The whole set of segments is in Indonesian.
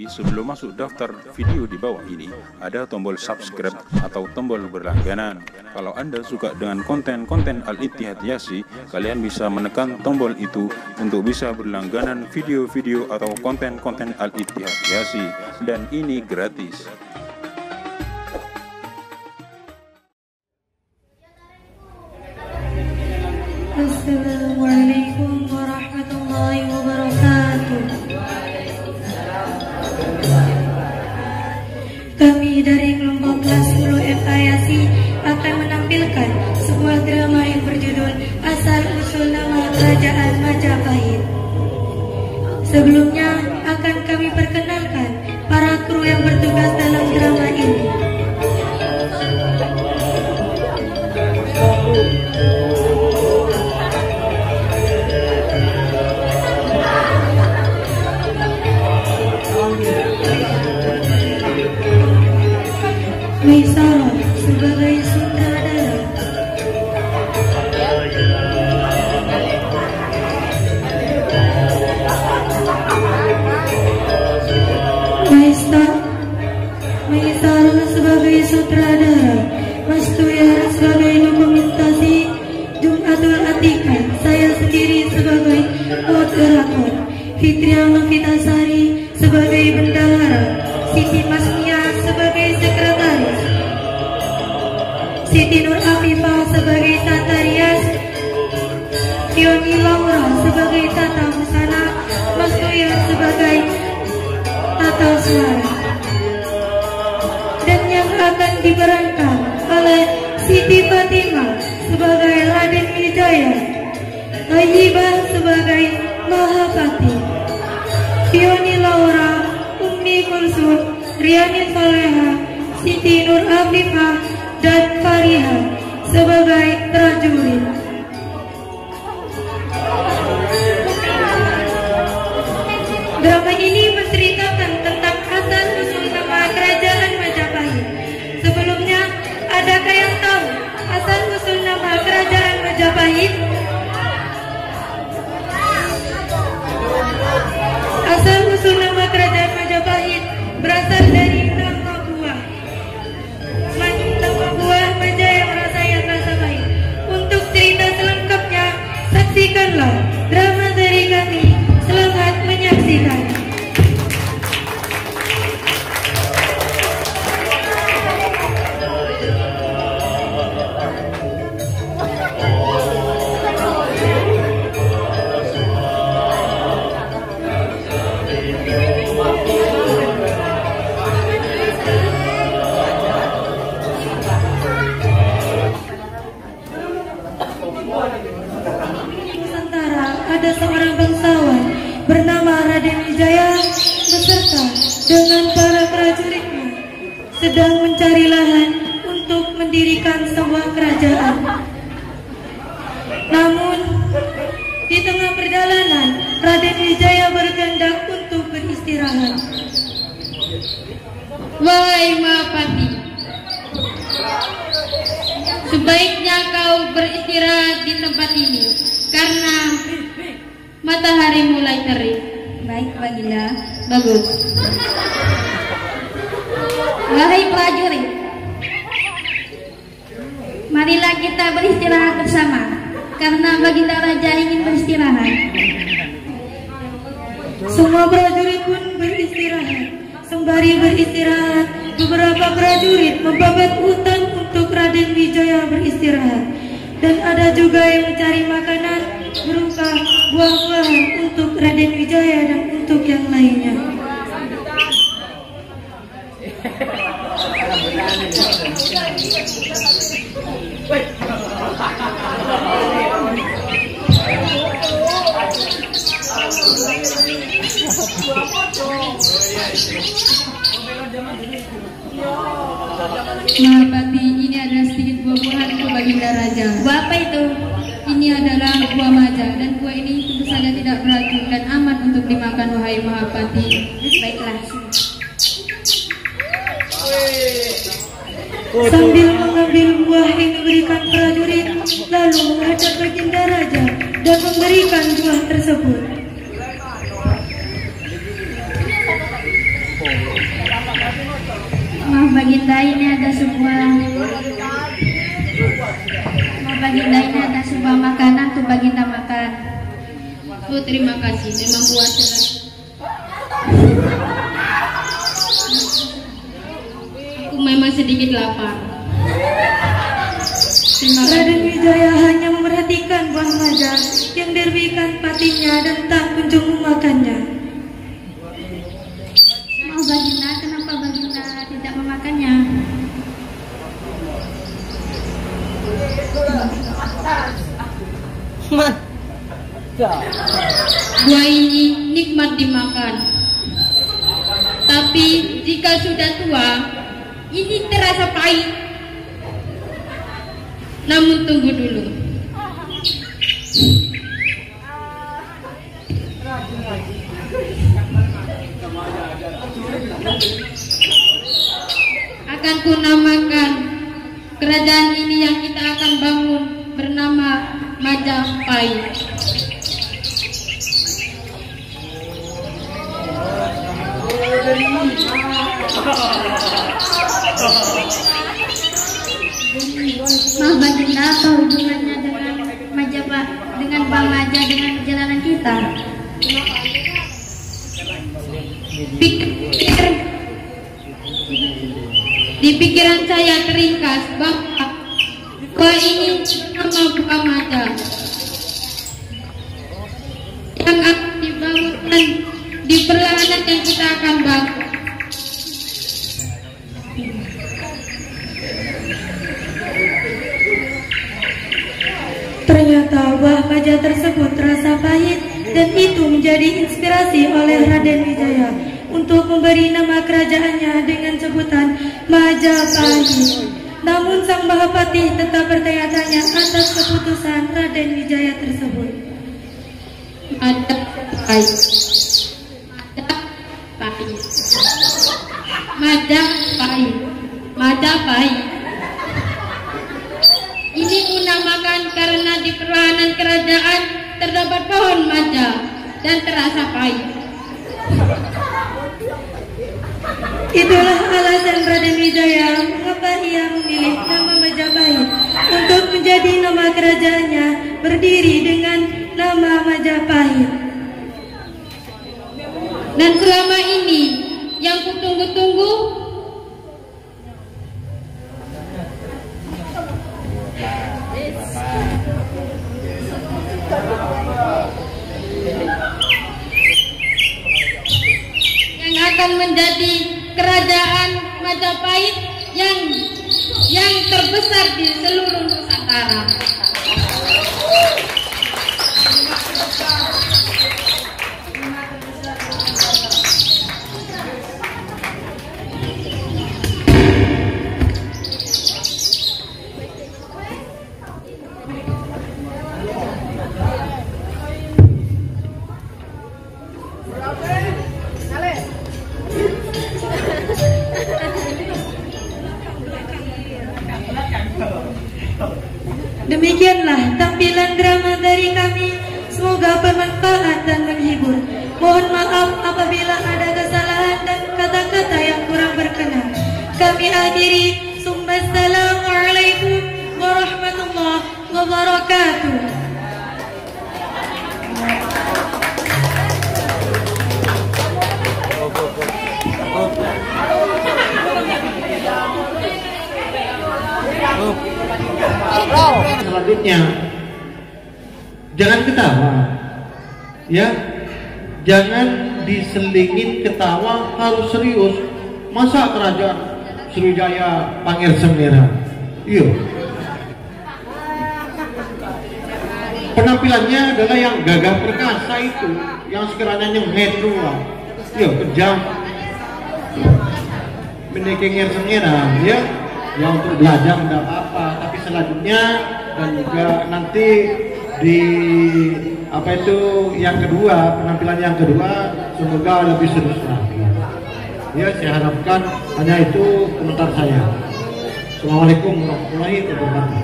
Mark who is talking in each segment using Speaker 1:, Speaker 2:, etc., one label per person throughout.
Speaker 1: Sebelum masuk daftar video di bawah ini, ada tombol subscribe atau tombol berlangganan. Kalau Anda suka dengan konten-konten Al-Ittihad Yasi, kalian bisa menekan tombol itu untuk bisa berlangganan video-video atau konten-konten Al-Ittihad Yasi. Dan ini gratis.
Speaker 2: Assalamualaikum warahmatullahi wabarakatuh. Kami dari kelompok kelas 10 FA Yasi akan menampilkan sebuah drama yang berjudul Asal Usul Nama Kerajaan Majapahit. Sebelumnya akan kami perkenalkan para kru yang bertugas dalam drama ini. Maisarah sebagai sutradara, Maisarah sebagai sutradara, Mas Tuyar sebagai dokumentasi, Jumatul Atika, saya sendiri sebagai moderator, Fitriana Fitasari sebagai bendahara, Siti Masmia sebagai sekretaris, Siti Nur Afifah sebagai tata rias, Fioni Laura sebagai tata busana, Mas Tuyar sebagai tata suara. Dan yang akan diperankan oleh Siti Fatimah sebagai Raden Wijaya, Tayyibah sebagai Mahapati, Fioni Laura, Ummi Kulsum, Riani Soleha, Siti Nur Afifah, dan Fariha sebagai prajurit. Drama ini menceritakan tentang asal usul nama Kerajaan Majapahit. Sebelumnya, adakah yang tahu asal usul nama Kerajaan Majapahit? Asal usul nama Kerajaan Majapahit berasal dari nama buah Majaya Merasaya Majapahit. Untuk cerita selengkapnya, saksikanlah drama dari kami. Selamat menyaksikan. Ada seorang bangsawan bernama Raden Wijaya beserta dengan para prajuritnya sedang mencari lahan untuk mendirikan sebuah kerajaan. Namun di tengah perjalanan Raden Wijaya berkehendak untuk beristirahat.
Speaker 3: Wahai Mahapati, sebaiknya kau beristirahat di tempat ini karena matahari mulai terik.
Speaker 2: Baik, Baginda.
Speaker 3: Bagus. Wahai prajurit, marilah kita beristirahat bersama karena Baginda Raja ingin beristirahat.
Speaker 2: Semua prajurit pun beristirahat. Sembari beristirahat, beberapa prajurit membabat hutan untuk Raden Wijaya beristirahat. Dan ada juga yang mencari makanan berupa buah-buahan untuk Raden Wijaya dan untuk yang lainnya.
Speaker 3: Mahapati, ini ada sedikit buah-buahan untuk Baginda Raja.
Speaker 2: Buah apa itu?
Speaker 3: Ini adalah buah maja dan buah ini tentu saja tidak beracun dan aman untuk dimakan, wahai Mahapati.
Speaker 2: Baiklah. Sambil mengambil buah yang diberikan prajurit, lalu menghadap Baginda Raja dan memberikan buah tersebut.
Speaker 3: Oh, terima kasih. Memang puasa. Aku memang sedikit lapar.
Speaker 2: Raden Wijaya hanya memperhatikan buah maja yang diberikan patinya dan tak kunjung memakannya.
Speaker 3: Mau Baginda, kenapa Baginda tidak memakannya? Buah ini nikmat dimakan, tapi jika sudah tua, ini terasa pahit. Namun tunggu dulu. Akan kunamakan kerajaan ini yang kita akan bangun bernama Majapahit.
Speaker 4: Maaf Baginda, apa hubungannya dengan Majapahit, dengan Bang Maja, dengan perjalanan kita?
Speaker 3: Di pikiran saya teringkas bahwa ini nama Bang Maja yang akan dibangunkan di perlahanan yang kita akan bangun.
Speaker 2: Ternyata buah maja tersebut terasa pahit dan itu menjadi inspirasi oleh Raden Wijaya untuk memberi nama kerajaannya dengan sebutan Majapahit. Namun sang Mahapati tetap bertanya-tanya atas keputusan Raden Wijaya tersebut.
Speaker 3: Majapahit. Majapahit. Majapahit. Ini kunamakan karena di perlahanan kerajaan terdapat pohon maja dan terasa pahit.
Speaker 2: Itulah alasan Raden Wijaya mengapa ia memilih nama Majapahit untuk menjadi nama kerajaannya berdiri dengan nama Majapahit.
Speaker 3: Dan selama ini yang kutunggu-tunggu yang akan menjadi kerajaan Majapahit yang terbesar di seluruh Nusantara.
Speaker 2: Demikianlah tampilan drama dari kami. Semoga bermanfaat dan menghibur. Mohon maaf apabila ada kesalahan dan kata-kata yang kurang berkenan. Kami akhiri. Assalamualaikum warahmatullahi wabarakatuh.
Speaker 5: Selanjutnya, jangan ketawa, ya, jangan diselingin ketawa, harus serius. Masa kerajaan Sriwijaya Pangeran Semera, iya. Penampilannya adalah yang gagah perkasa itu, yang sekiranya nyemet doang, iya, kejam. Mendekenger Semera, ya. Ya untuk belajar tidak apa-apa, tapi selanjutnya dan juga nanti di apa itu yang kedua, penampilan yang kedua semoga lebih serius lagi. Ya, saya harapkan hanya itu komentar saya. Assalamualaikum warahmatullahi wabarakatuh.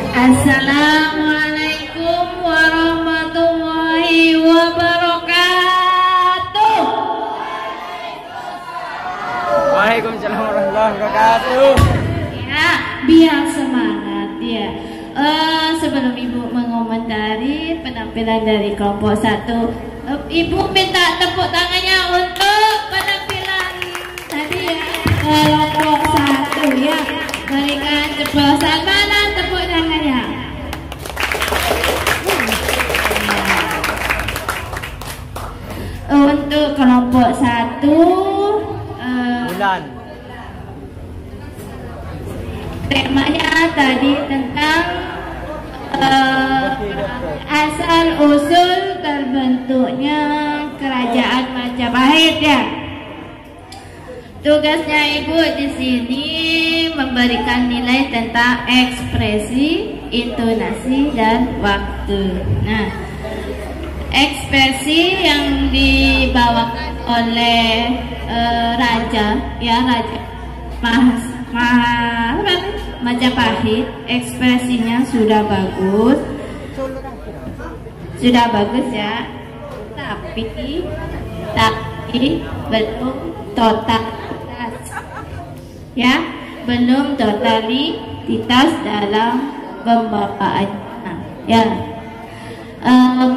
Speaker 4: Assalamualaikum warahmatullahi wabarakatuh.
Speaker 6: Waalaikumsalam warahmatullahi wabarakatuh.
Speaker 4: Ya, biar semangat ya. Sebelum Ibu mengomentari penampilan dari kelompok 1, Ibu minta tepuk tangannya untuk penampilan tadi ya, kelompok 1 ya. Berikan ceplosan, mana tepuk tangannya? Untuk kelompok 1
Speaker 6: bulan.
Speaker 4: Temanya tadi tentang asal usul terbentuknya kerajaan Majapahit ya. Tugasnya Ibu di sini memberikan nilai tentang ekspresi, intonasi dan waktu. Nah, ekspresi yang dibawakan oleh raja ya, Raja Majapahit, ekspresinya sudah bagus ya, tapi belum totalitas ya, belum totalitas dalam pembawaannya ya.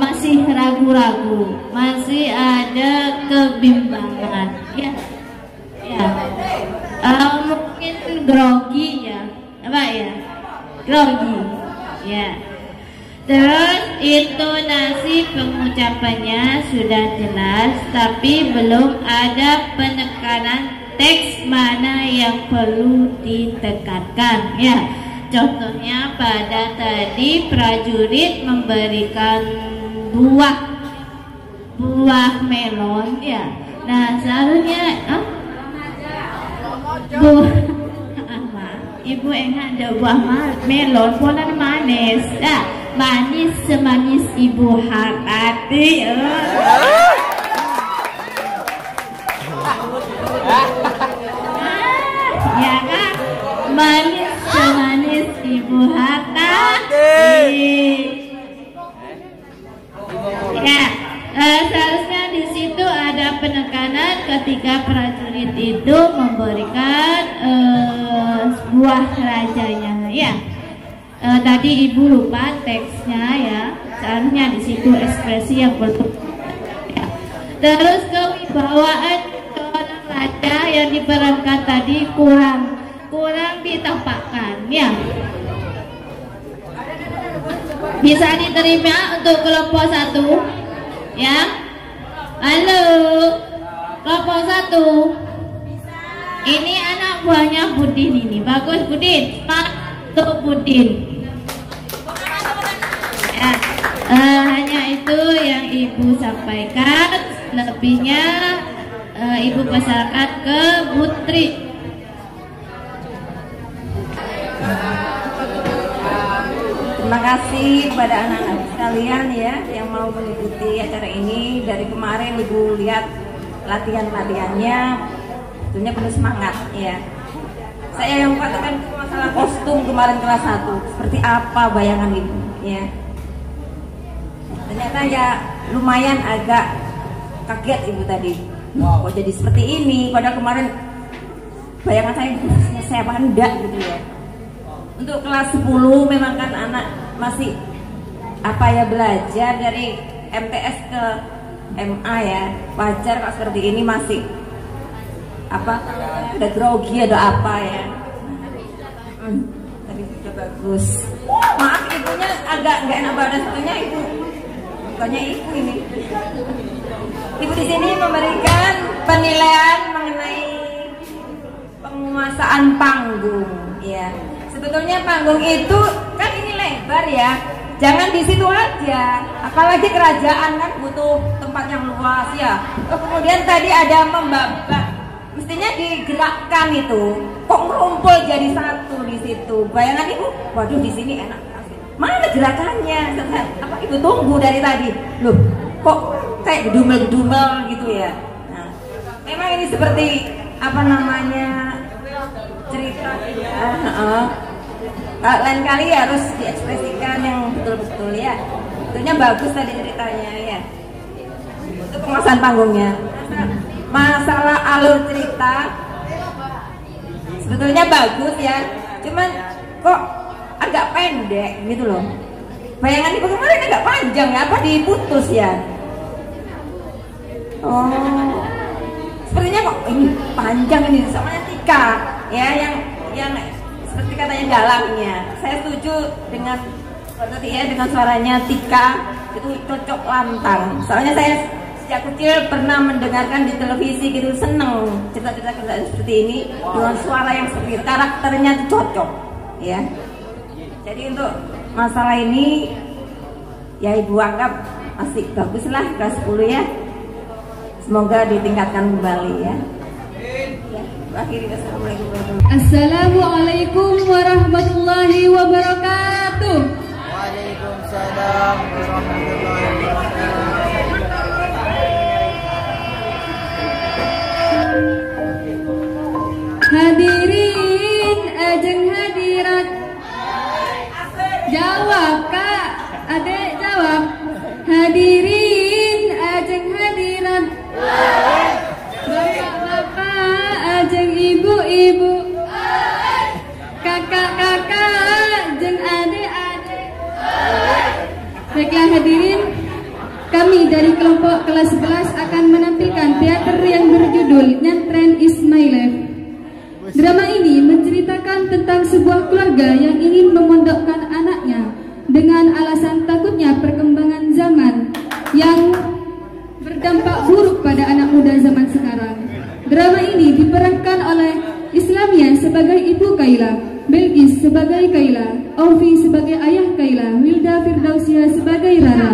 Speaker 4: Masih ragu-ragu, masih ada kebimbangan ya. Mungkin grogi ya, apa ya, grogi ya. Terus intonasi pengucapannya sudah jelas, tapi belum ada penekanan teks mana yang perlu ditekankan ya. Contohnya pada tadi prajurit memberikan buah melon ya. Nah seharusnya Ibu enggak ada buah melon, buah manis. Nah, manis semanis ibu hati. Ya kan? Manis semanis ibu hati. Ya, seharusnya di situ ada penekanan ketika prajurit itu memberikan buah rajanya ya. Tadi Ibu lupa teksnya ya, seharusnya di situ ekspresi yang betul. Ya. Terus kewibawaan seorang raja yang diperankan tadi kurang ditampakkan ya. Bisa diterima untuk kelompok 1 ya. Halo kelompok 1, ini anak buahnya Budin ini, bagus Budin, untuk Budin ya. Hanya itu yang Ibu sampaikan, lebihnya Ibu pasarkan ke Putri.
Speaker 7: Terima kasih kepada anak-anak sekalian ya yang mau mengikuti acara ini. Dari kemarin Ibu lihat latihan-latihannya, tentunya penuh semangat ya. Saya yang katakan masalah kostum kemarin kelas 1, seperti apa bayangan Ibu ya. Ternyata ya lumayan agak kaget Ibu tadi. Kok jadi seperti ini? Padahal kemarin bayangan saya enggak gitu ya. Untuk kelas 10 memang kan anak masih belajar dari MTS ke MA ya. Wajar kalau seperti ini masih ada grogi ada apa ya. Tapi sudah bagus. Maaf ibunya agak nggak enak badan, sebetulnya ibu bukannya ibu ini. Ibu di sini memberikan penilaian mengenai penguasaan panggung ya. Sebetulnya panggung itu kan ini lebar ya, jangan di situ aja. Apalagi kerajaan kan butuh tempat yang luas ya. Kemudian tadi ada membabak, mestinya digerakkan itu. Kok ngumpul jadi satu di situ? Bayangan Ibu, waduh di sini enak. Mana gerakannya? Apa Ibu tunggu dari tadi? Loh, kok kayak gedumel-gedumel gitu ya? Nah, memang ini seperti cerita ya. Lain kali harus diekspresikan yang betul-betul ya. Tentunya bagus tadi ceritanya ya. Untuk penguasaan panggungnya. Masalah alur cerita sebetulnya bagus ya. Cuman kok agak pendek gitu loh. Bayangan ibu kemarin agak panjang ya, apa diputus ya? Oh, sepertinya kok ini panjang ini, soalnya Tika ya yang seperti katanya dalangnya. Saya setuju dengan suaranya Tika itu cocok lantang. Soalnya saya sejak kecil pernah mendengarkan di televisi gitu, seneng cerita-cerita kerjaan seperti ini dengan suara yang seperti itu, karakternya itu cocok ya. Jadi untuk masalah ini ya ibu anggap masih bagus lah, kelas 10 ya. Semoga ditingkatkan kembali ya.
Speaker 3: Assalamualaikum warahmatullahi wabarakatuh.
Speaker 6: Waalaikumsalam warahmatullahi wabarakatuh.
Speaker 3: Hadirin ajeng hadirat. Jawab kak, adek jawab. Hadirin ajeng hadirat. Bapak-bapak ajeng ibu-ibu. Kakak-kakak jeng adik-adik. Baiklah hadirin, kami dari kelompok kelas 11 akan menampilkan teater yang berjudul Nyantren Is My Life. Drama ini menceritakan tentang sebuah keluarga yang ingin memondokkan anaknya dengan alasan takutnya perkembangan zaman yang berdampak buruk pada anak muda zaman sekarang. Drama ini diperankan oleh Islamia sebagai ibu Kaila, Belgis sebagai Kaila, Aufi sebagai ayah Kaila, Wilda Firdausia sebagai Rara,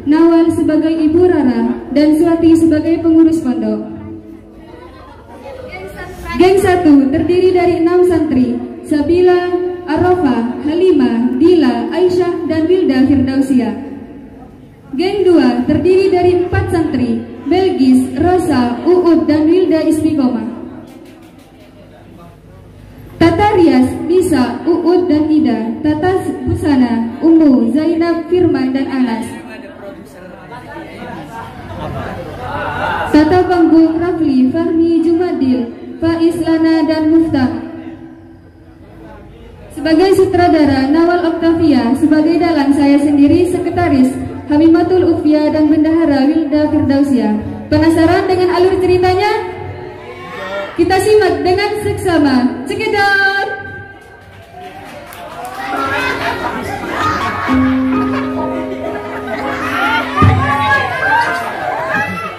Speaker 3: Nawal sebagai ibu Rara, dan Suati sebagai pengurus pondok. Geng 1 terdiri dari 6 santri, Sabila, Arofa, Halimah, Dila, Aisyah, dan Wilda Firdausia. Geng 2 terdiri dari 4 santri, Belgis, Rosa, Uud, dan Wilda Istiqomah. Tata Rias, Nisa, Uud, dan Ida. Tata Busana, Ummu, Zainab, Firman, dan Anas. Tata panggung, Rafli, Fahmi, Jumadil, Faiz, Lana, dan Muftah. Sebagai sutradara, Nawal Oktavia. Sebagai dalang, saya sendiri, sekretaris Hamimatul Ufia, dan bendahara Wilda Firdausia. Penasaran dengan alur ceritanya? Kita simak dengan seksama. Cekidot!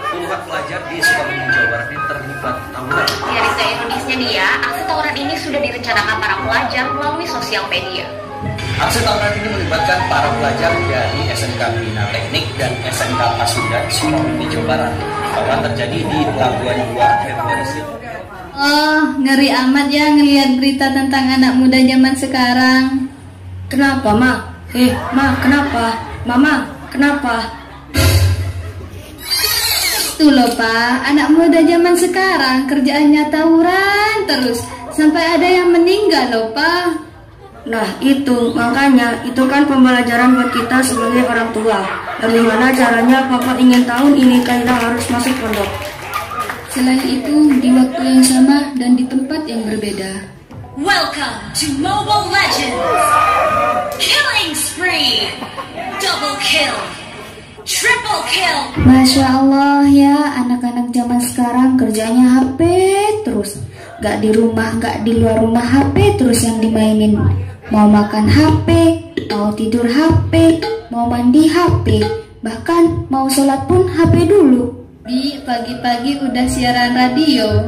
Speaker 8: Puluhan pelajar di Sukabumi, Jawa Barat ini terlibat tawuran.
Speaker 9: Di hari se-Indonesia nih ya, aksi tawuran ini sudah direncanakan para pelajar melalui sosial media.
Speaker 8: Aksi tawuran ini melibatkan para pelajar dari SMK Bina Teknik dan SMK Pasundan Sukabumi, Jawa Barat. Tawuran terjadi di Pelabuhan 2 Februari.
Speaker 3: Oh, ngeri amat ya ngelihat berita tentang anak muda zaman sekarang.
Speaker 10: Kenapa, Ma? Ma, kenapa? Mama, kenapa?
Speaker 3: Tuh loh, Pak, anak muda zaman sekarang kerjaannya tawuran terus. Sampai ada yang meninggal loh, Pak.
Speaker 10: Nah, itu, makanya, itu kan pembelajaran buat kita sebagai orang tua. Bagaimana caranya Papa ingin tahun ini Kaila harus masuk pondok.
Speaker 3: Selain itu, di waktu yang sama dan di tempat yang berbeda.
Speaker 9: Welcome to Mobile Legends! Killing spree! Double kill! Triple kill!
Speaker 3: Masya Allah ya, anak-anak zaman sekarang kerjanya HP terus. Gak di rumah, gak di luar rumah, HP terus yang dimainin. Mau makan HP, mau tidur HP, mau mandi HP, bahkan mau sholat pun HP dulu. Di pagi-pagi udah siaran radio.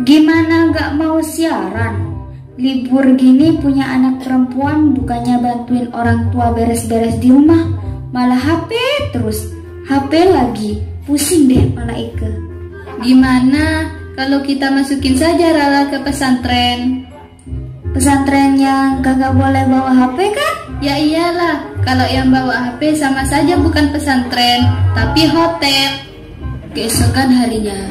Speaker 10: Gimana gak mau siaran? Libur gini punya anak perempuan bukannya bantuin orang tua beres-beres di rumah, malah HP terus. HP lagi, pusing deh kepala Ike.
Speaker 3: Gimana kalau kita masukin saja Rara ke pesantren?
Speaker 10: Pesantren yang kagak boleh bawa HP kan?
Speaker 3: Ya iyalah, kalau yang bawa HP sama saja bukan pesantren, tapi hotel. Keesokan harinya.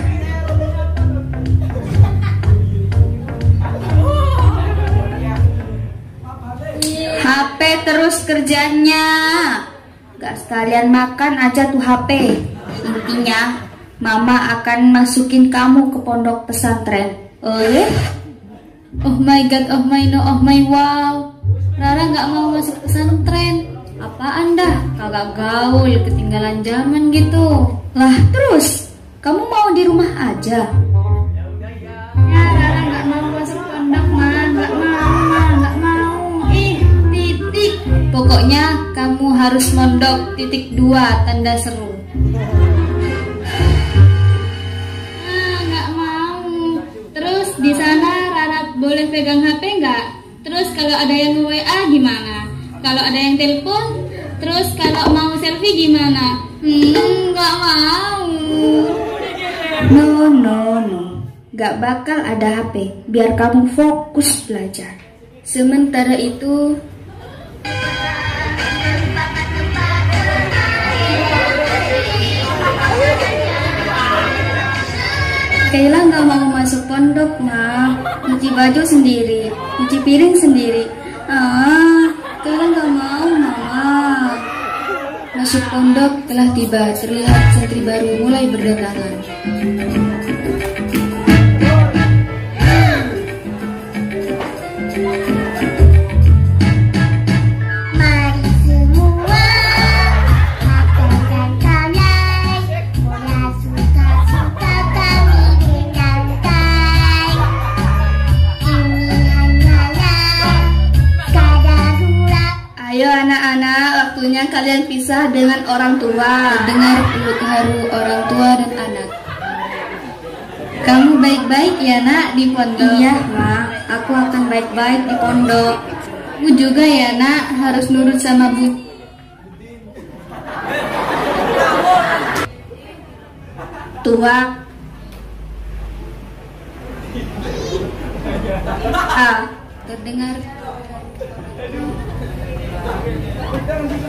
Speaker 10: HP terus kerjanya. Gak sekalian makan aja tuh HP. Intinya, Mama akan masukin kamu ke pondok pesantren.
Speaker 3: Oh my god, oh my no, oh my wow. Rara nggak mau masuk pesantren. Apaan dah, kagak gaul, ketinggalan zaman gitu.
Speaker 10: Lah terus, kamu mau di rumah aja?
Speaker 3: Ya Rara nggak mau masuk pondok mah, nggak mau. Titik.
Speaker 10: Pokoknya kamu harus mondok, .2 tanda seru.
Speaker 3: Nggak mau. Terus di sana Rara boleh pegang HP nggak? Terus kalau ada yang WA gimana? Kalau ada yang telepon? Terus kalau mau selfie gimana? Nggak mau.
Speaker 10: No. Gak bakal ada HP, biar kamu fokus belajar. Sementara itu, Kayla gak mau masuk pondok, Ma. Nyuci baju sendiri, nyuci piring sendiri. Kayla gak mau, Mama. Masuk pondok telah tiba, terlihat santri baru mulai berdatangan. Ayo anak-anak, waktunya kalian pisah dengan orang tua. Dengar peluk haru orang tua dan anak. Kamu baik-baik ya nak di pondok? Iya Ma, aku akan baik-baik di pondok.
Speaker 3: Aku juga ya nak, harus nurut sama Bu.
Speaker 10: Tua. Terdengar.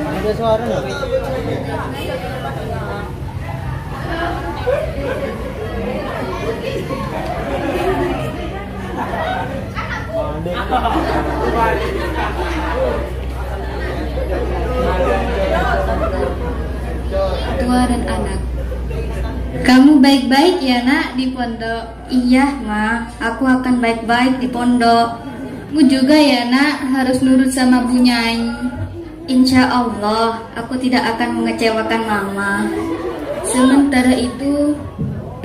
Speaker 6: Ada suara nggak?
Speaker 10: Tua dan anak.
Speaker 3: Kamu baik-baik ya nak di pondok?
Speaker 10: Iya Ma, aku akan baik-baik di pondok.
Speaker 3: Aku juga ya nak, harus nurut sama Bu Nyai.
Speaker 10: Insya Allah, aku tidak akan mengecewakan Mama. Sementara itu,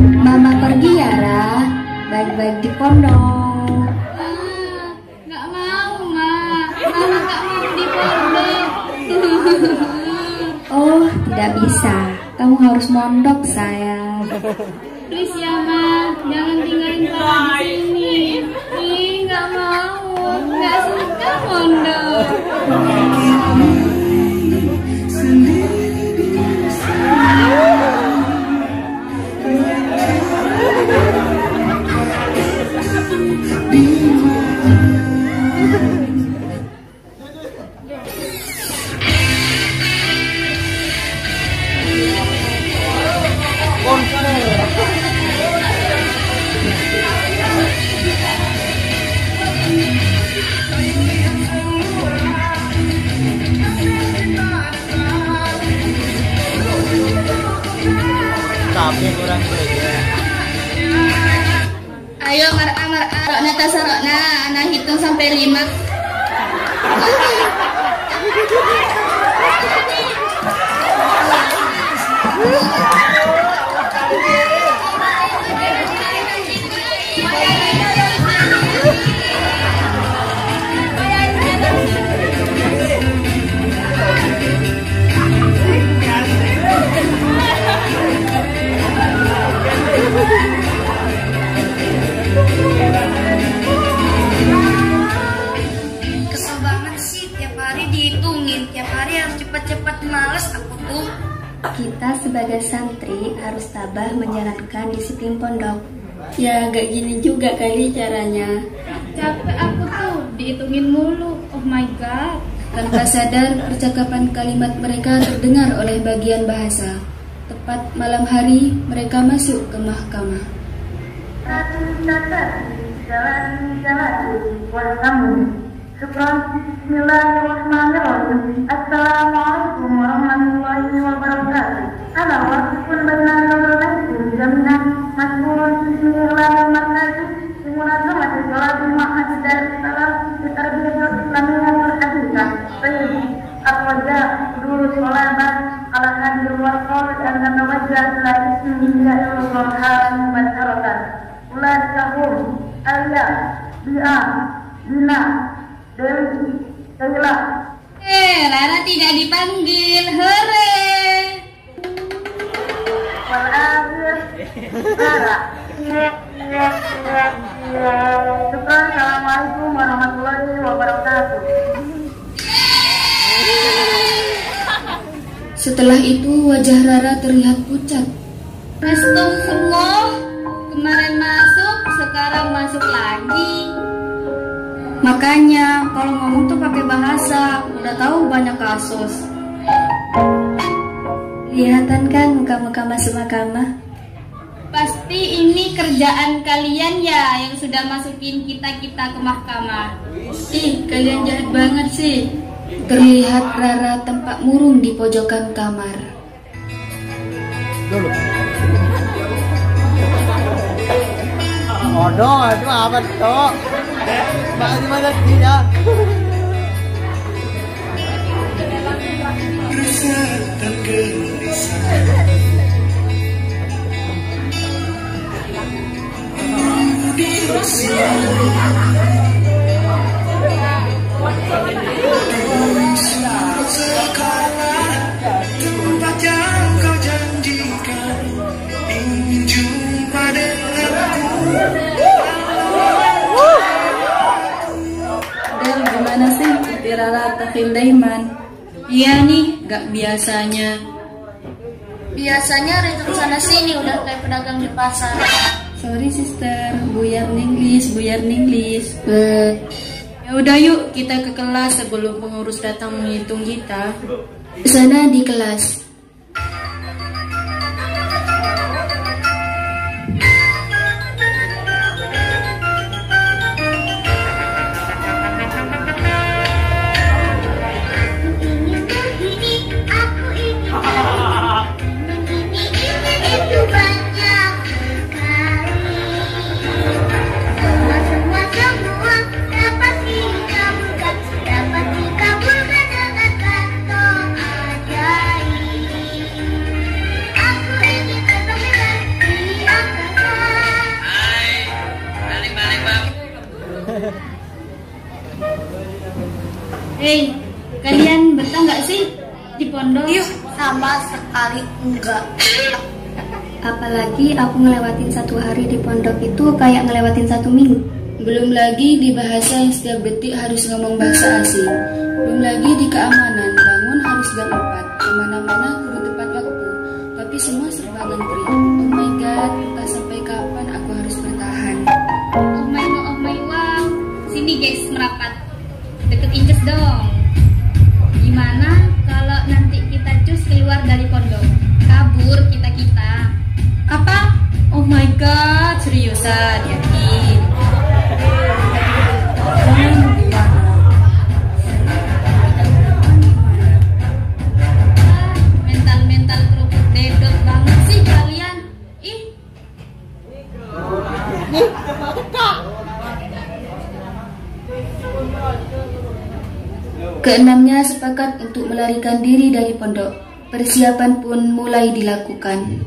Speaker 10: Mama pergi ya Ra, baik-baik di pondok.
Speaker 3: Nggak mau Ma, Mama nggak mau di pondok.
Speaker 10: Oh, tidak bisa. Kamu harus mondok sayang.
Speaker 3: Please ya Ma, jangan tinggalin Papa di sini. Nggak mau, nggak suka mondok.
Speaker 6: Tapi kurang belajar.
Speaker 3: Ayo Rokna tas Rokna, anak hitung sampai 5.
Speaker 10: Kesel banget sih, tiap hari dihitungin, tiap hari harus cepet-cepet, males aku tuh. Kita sebagai santri harus tabah menjalankan disiplin pondok.
Speaker 3: Ya gak gini juga kali caranya. Capek aku tuh, dihitungin mulu. Oh my god.
Speaker 10: Tanpa sadar, percakapan kalimat mereka terdengar oleh bagian bahasa. Tepat malam hari, mereka masuk ke mahkamah.
Speaker 11: Bismillahirrahmanirrahim. Assalamualaikum warahmatullahi wabarakatuh. Ana wasifun baina al-baiti jami'an mas'ulun bismillahirrahmanirrahim. Munasabah salat Muhammad Darussalam di Tarbiyah Islamiyah Al-Hadis. صرحا مبشرة أولئك هم Alia, Bia, Dina, Dewi, Sheila.
Speaker 3: Rara tidak dipanggil, hore.
Speaker 11: Walaupun Rara. Assalamualaikum warahmatullahi wabarakatuh.
Speaker 10: Setelah itu wajah Rara terlihat pucat.
Speaker 3: Astagfirullah, kemarin masuk, sekarang masuk lagi.
Speaker 10: Makanya kalau ngomong tuh pakai bahasa, udah tahu banyak kasus. Kelihatan kan muka-muka masuk mahkamah?
Speaker 3: Pasti ini kerjaan kalian ya yang sudah masukin kita-kita ke mahkamah.
Speaker 10: Ih, kalian jahat banget sih. Terlihat Rara tampak murung di pojokan kamar.
Speaker 6: Aduh, itu apa tuh? Bagaimana dia?
Speaker 12: Rasa dan gelisah. Tempat yang kau janjikan, ingin jumpa denganku.
Speaker 10: Dan gimana sih Rara Tafil Daiman?
Speaker 3: Iya nih, gak biasanya.
Speaker 10: Biasanya rencana sana sini udah kayak pedagang di pasar.
Speaker 3: Sorry sister, buyar ninglis. Ya udah yuk kita ke kelas sebelum pengurus datang menghitung kita.
Speaker 10: Sana di kelas.
Speaker 3: Hei, kalian betah nggak sih di pondok?
Speaker 10: Yuk, sama sekali enggak. Apalagi aku ngelewatin satu hari di pondok itu kayak ngelewatin satu minggu. Belum lagi di bahasa yang setiap detik harus ngomong bahasa asing. Belum lagi di keamanan, bangun harus jam 4, kemana-mana kudu tepat waktu. Tapi semua serba ngantri. Oh my god, entah sampai kapan aku harus bertahan.
Speaker 3: Oh my wow. Sini guys, merapat. Deket Inces dong. Gimana kalau nanti kita cus keluar dari pondok? Kabur kita-kita. Apa? Oh my god, seriusan, yakin? Mental kerupuk dedot banget sih kalian. Ih.
Speaker 10: Keenamnya sepakat untuk melarikan diri dari pondok. Persiapan pun mulai dilakukan.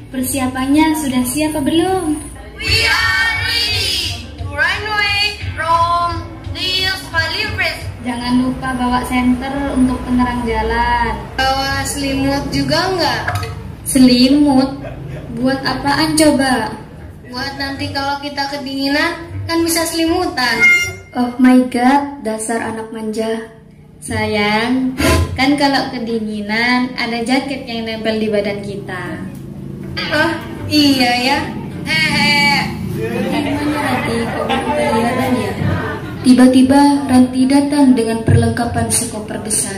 Speaker 3: Persiapannya sudah siap apa belum?
Speaker 13: We are ready to run away from this Libres.
Speaker 3: Jangan lupa bawa senter untuk penerang jalan.
Speaker 13: Bawa selimut juga enggak?
Speaker 3: Selimut? Buat apaan coba?
Speaker 13: Buat nanti kalau kita kedinginan kan bisa selimutan.
Speaker 10: Oh my god, dasar anak manja.
Speaker 3: Sayang, kan kalau kedinginan ada jaket yang nempel di badan kita.
Speaker 13: Oh iya ya.
Speaker 10: Tiba-tiba Ranti datang dengan perlengkapan sekoper besar.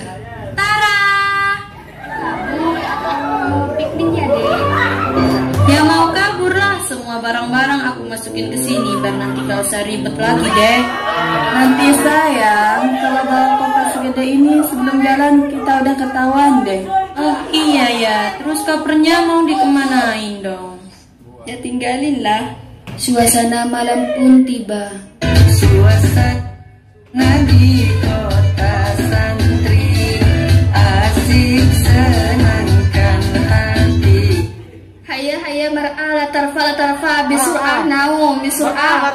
Speaker 3: Tara! Piknik ya deh. Ya mau kabur lah, semua
Speaker 14: semua barang-barang aku masukin ke sini biar nanti gak usah ribet lagi deh.
Speaker 15: Nanti sayang, kalau bawa koper segede ini sebelum jalan kita udah ketahuan deh.
Speaker 14: Oh iya ya, terus kopernya mau dikemanain dong?
Speaker 15: Ya tinggalin lah.
Speaker 10: Suasana malam pun tiba.
Speaker 15: Suasana di kota santri asik senangkan hati.
Speaker 3: Haya mar'a la tarfa bisur'ah naum bisur'ah.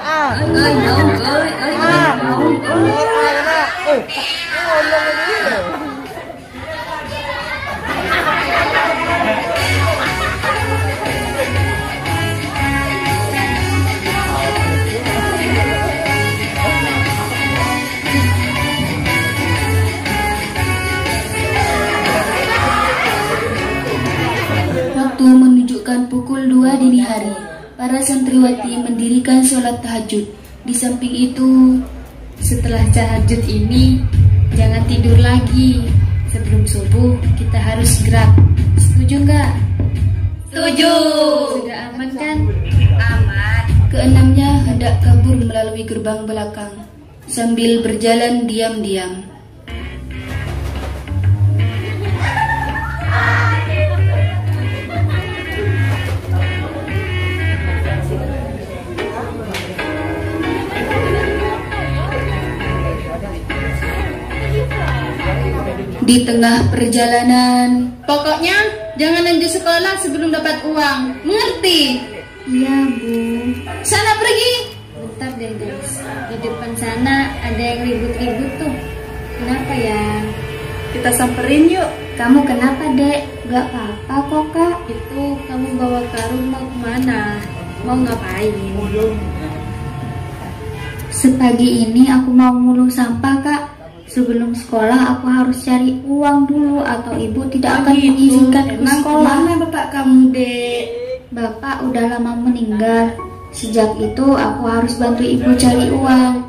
Speaker 10: Waktu menunjukkan pukul 2 dini hari, para santriwati mendirikan sholat tahajud. Di samping itu, setelah tahajud ini, jangan tidur lagi. Sebelum subuh, kita harus gerak. Setuju nggak?
Speaker 3: Setuju.
Speaker 10: Sudah aman kan?
Speaker 3: Aman.
Speaker 10: Keenamnya hendak kabur melalui gerbang belakang, sambil berjalan diam-diam. Di tengah perjalanan,
Speaker 3: Pokoknya jangan lanjut sekolah sebelum dapat uang. Mengerti?
Speaker 10: Iya, Bu.
Speaker 3: Sana pergi.
Speaker 10: Bentar deh, guys. Di depan sana ada yang ribut-ribut tuh. Kenapa ya?
Speaker 15: Kita samperin yuk.
Speaker 10: Kamu kenapa, Dek? Gak apa-apa kok, Kak.
Speaker 3: Itu kamu bawa karung mau kemana? Mau ngapain?
Speaker 10: Sepagi ini aku mau mulung sampah, Kak. Sebelum sekolah aku harus cari uang dulu atau ibu tidak akan mengizinkan ke sekolah.
Speaker 15: Kemana bapak kamu, Dek?
Speaker 10: Bapak udah lama meninggal. Sejak itu aku harus bantu ibu cari uang.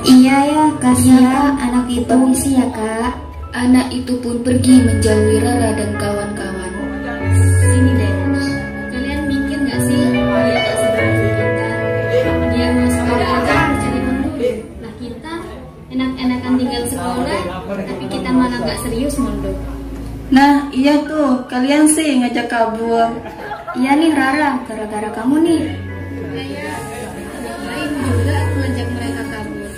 Speaker 10: Iya ya, kasihan anak itu. Permisi ya, Kak. Anak itu pun pergi menjauhi Rara dan kawan-kawan.
Speaker 3: Sini deh. Kalian mikir gak sih dia tak seberapa kita? Dia mau sekolah aja harus cari uang dulu. Nah kita enak-enakan tinggal sekolah, tapi kita malah gak serius mondok.
Speaker 15: Nah, iya tuh. Kalian sih ngajak kabur.
Speaker 10: Iya nih Rara, gara-gara kamu nih.
Speaker 3: Iya, lain juga aku ngajak mereka kabur.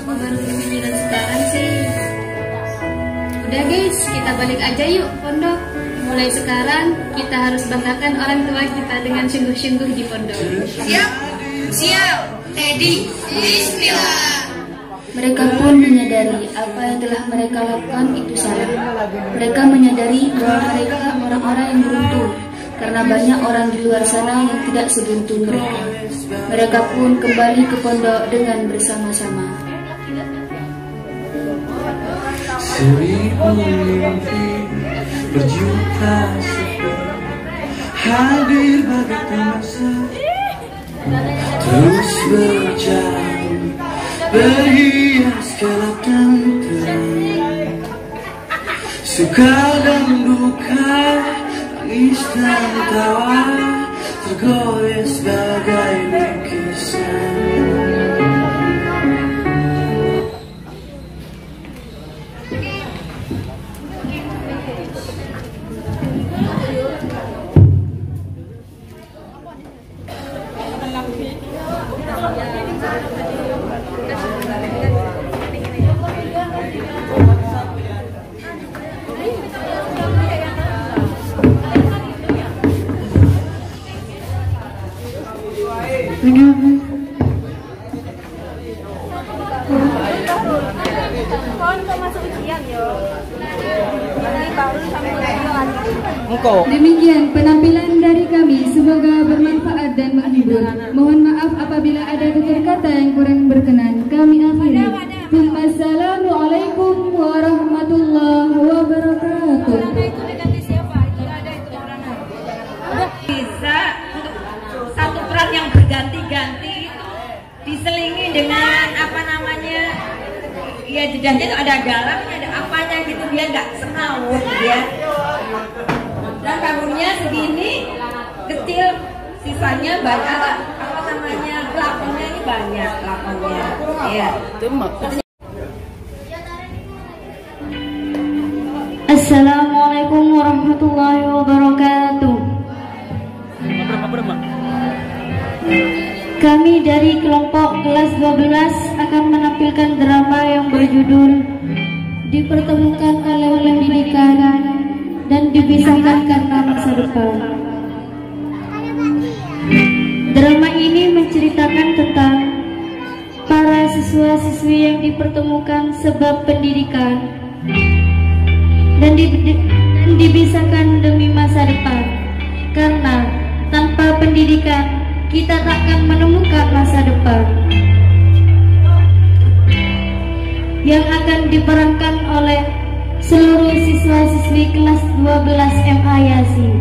Speaker 3: Baru pemikiran sekarang sih. Udah guys, kita balik aja yuk pondok. Mulai sekarang kita harus banggakan orang tua kita dengan sungguh-sungguh di pondok.
Speaker 13: Siap, siap, ready, bismillah.
Speaker 10: Mereka pun menyadari apa yang telah mereka lakukan itu salah. Mereka menyadari bahwa mereka orang-orang yang beruntung, karena banyak orang di luar sana yang tidak seberuntung mereka. Mereka pun kembali ke pondok dengan bersama-sama.
Speaker 12: Seribu mimpi berjuta sifat hadir bagai masa terus berjalan berhias gelap dan terang, suka dan duka, tangis dan tawa tergoyes bagai lukisan.
Speaker 3: Demikian penampilan dari kami, semoga bermanfaat dan menghibur. Mohon maaf apabila ada tutur kata yang kurang berkenan. Kami akhiri. Wassalamualaikum warahmatullahi wabarakatuh.
Speaker 7: Bisa untuk satu peran yang berganti-ganti diselingi dengan apa namanya, ya jedahnya itu ada galamnya, ada apanya gitu, dia nggak semrawut ya. Dan bangunnya segini, kecil, sisanya banyak apa namanya lakonnya ini banyak lakonnya. Ya.
Speaker 2: Assalamualaikum warahmatullahi wabarakatuh. Kami dari kelompok kelas 12 akan menampilkan drama yang berjudul Dipertemukan oleh pendidikan dan dipisahkan karena masa depan. Drama ini menceritakan tentang para siswa-siswi yang dipertemukan sebab pendidikan dan dipisahkan demi masa depan. Karena tanpa pendidikan kita takkan menemukan masa depan. Yang akan diperankan oleh seluruh siswa-siswi kelas 12 MA Yasin.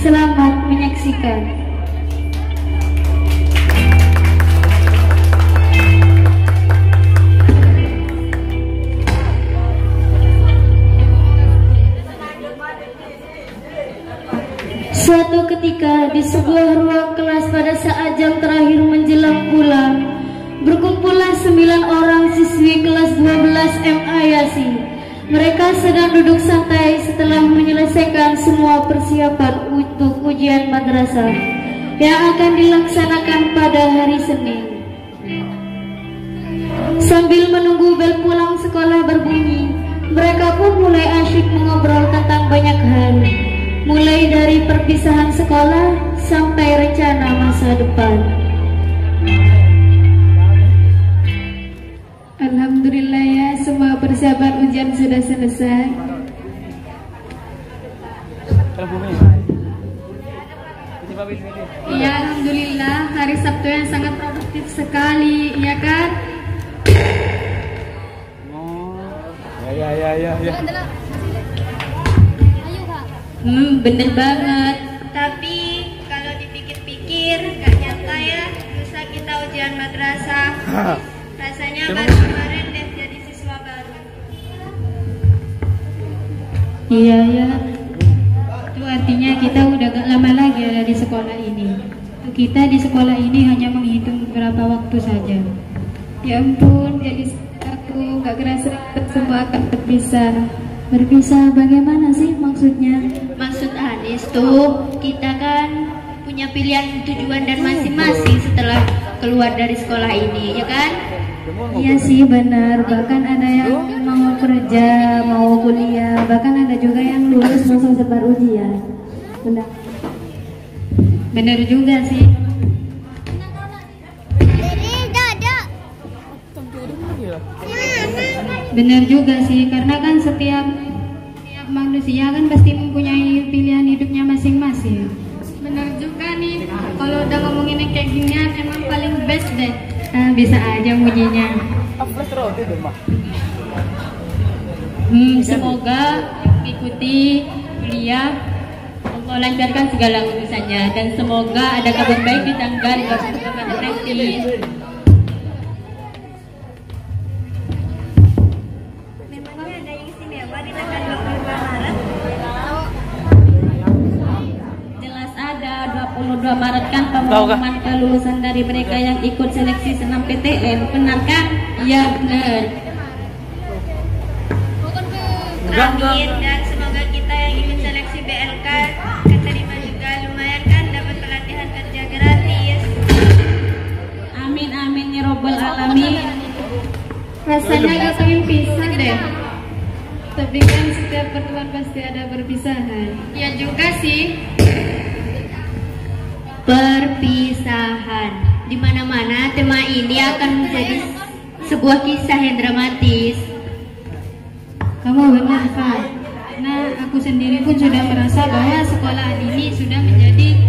Speaker 2: Selamat menyaksikan. Suatu ketika di sebuah ruang kelas pada saat jam terakhir menjelang pulang, berkumpullah 9 orang siswi kelas 12 MA Yasin. Mereka sedang duduk santai setelah menyelesaikan semua persiapan untuk ujian madrasah yang akan dilaksanakan pada hari Senin. Sambil menunggu bel pulang sekolah berbunyi, mereka pun mulai asyik mengobrol tentang banyak hal. Mulai dari perpisahan sekolah sampai rencana masa depan.
Speaker 3: Alhamdulillah ya, semua persiapan ujian sudah selesai. Ya, alhamdulillah hari Sabtu yang sangat produktif sekali, ya kan?
Speaker 6: Ya.
Speaker 3: Bener banget.
Speaker 4: Tapi kalau dipikir-pikir gak nyata ya, lusa kita ujian madrasah. Rasanya baru kemarin deh jadi siswa baru.
Speaker 3: Iya ya. Itu artinya kita udah gak lama lagi ada di sekolah ini. Kita di sekolah ini hanya menghitung beberapa waktu saja. Ya ampun, jadi aku gak kerasa semua akan berpisah. Berpisah bagaimana sih maksudnya?
Speaker 4: Maksud Anis tuh kita kan punya pilihan tujuan dan masing-masing setelah keluar dari sekolah ini, ya kan?
Speaker 3: Iya sih benar, bahkan ada yang mau kerja, mau kuliah, bahkan ada juga yang lulus langsung sebar ujian. Benar juga sih. Benar juga sih, karena kan setiap manusia kan pasti mempunyai pilihan hidupnya masing-masing. Benar juga nih, kalau udah ngomongin yang kayak ginian emang paling best deh. Bisa aja mujinya. Semoga ikuti kuliah, Allah lancarkan segala urusannya, dan semoga ada kabar baik di tanggal 28 nanti.
Speaker 4: Memangnya ada yang istimewa di tanggal 22 Maret?
Speaker 3: Jelas ada, 22 Maret kan pengumuman kelulusan dari mereka yang ikut seleksi senam PTN, benar kan? Iya benar.
Speaker 4: Amin, dan semoga kita yang ikut seleksi BLK keterima juga, lumayan kan dapat pelatihan kerja gratis.
Speaker 3: Amin amin ya robbal alamin. Rasanya gak pengen pisah deh. Tapi kan setiap pertemuan pasti ada perpisahan. Ya juga sih.
Speaker 4: Perpisahan. Di mana-mana tema ini akan menjadi sebuah kisah yang dramatis.
Speaker 3: Kamu benar, Pak. Nah, aku sendiri pun sudah merasa bahwa sekolah ini sudah menjadi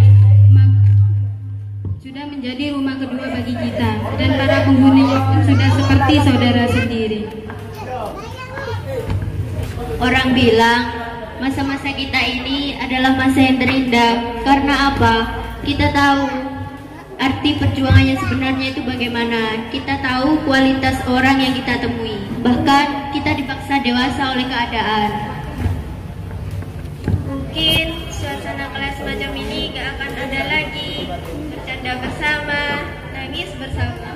Speaker 3: rumah kedua bagi kita, dan para penghuninya pun sudah seperti saudara sendiri.
Speaker 4: Orang bilang masa-masa kita ini adalah masa yang terindah. Karena apa? Kita tahu arti perjuangan yang sebenarnya itu bagaimana. Kita tahu kualitas orang yang kita temui. Bahkan kita dipaksa dewasa oleh keadaan. Mungkin suasana kelas macam ini gak akan ada lagi. Bercanda bersama, nangis bersama.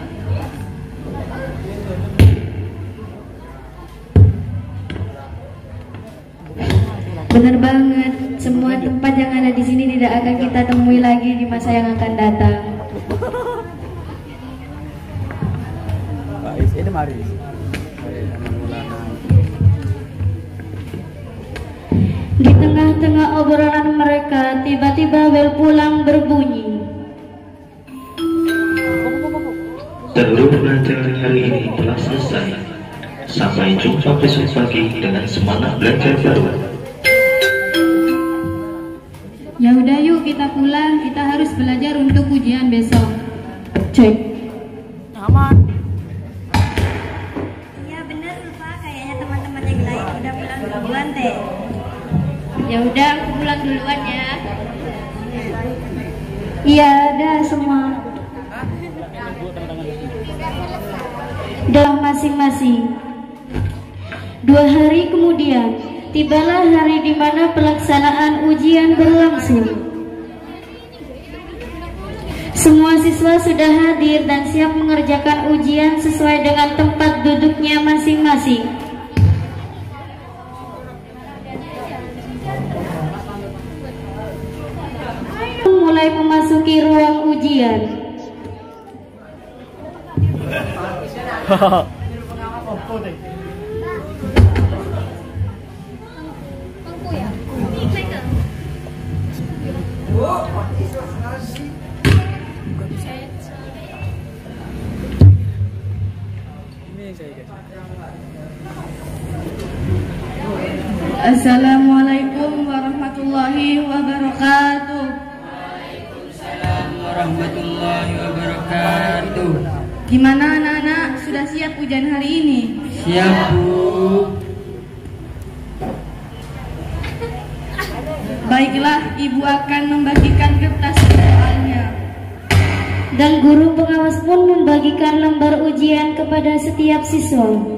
Speaker 2: Benar banget, semua tempat yang ada di sini tidak akan kita temui lagi di masa yang akan datang.
Speaker 6: Ini mari.
Speaker 2: Di tengah-tengah obrolan mereka, tiba-tiba bel pulang berbunyi.
Speaker 16: Seluruh pelajaran hari ini telah selesai. Sampai jumpa besok pagi dengan semangat belajar baru.
Speaker 3: Ya udah yuk kita pulang, kita harus belajar untuk ujian besok. Cek.
Speaker 6: Aman.
Speaker 4: Ya bener lupa, kayaknya teman-teman yang lain udah pulang duluan deh. Ya udah, aku pulang duluan ya.
Speaker 2: Iya, dah semua. Dah masing-masing. 2 hari kemudian, tibalah hari di mana pelaksanaan ujian berlangsung. Semua siswa sudah hadir dan siap mengerjakan ujian sesuai dengan tempat duduknya masing-masing. Mulai memasuki ruang ujian.
Speaker 3: Assalamualaikum warahmatullahi wabarakatuh.
Speaker 17: Waalaikumsalam warahmatullahi wabarakatuh.
Speaker 3: Gimana anak-anak, sudah siap ujian hari ini?
Speaker 17: Siap, Bu.
Speaker 3: Baiklah, Ibu akan membagikan kertas soalnya.
Speaker 2: Dan guru pengawas pun membagikan lembar ujian kepada setiap siswa.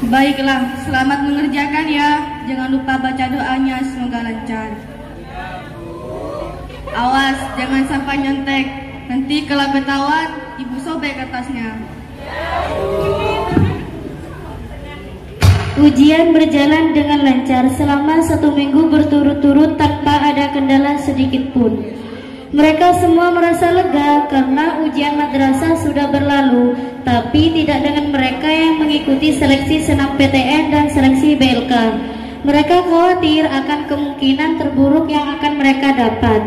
Speaker 3: Baiklah, selamat mengerjakan ya. Jangan lupa baca doanya, semoga lancar. Awas, jangan sampai nyontek. Nanti kalau ketahuan, Ibu sobek kertasnya.
Speaker 2: Ujian berjalan dengan lancar selama 1 minggu berturut-turut tanpa ada kendala sedikit pun. Mereka semua merasa lega karena ujian madrasah sudah berlalu, tapi tidak dengan mereka yang mengikuti seleksi senam PTN dan seleksi BLK. Mereka khawatir akan kemungkinan terburuk yang akan mereka dapat.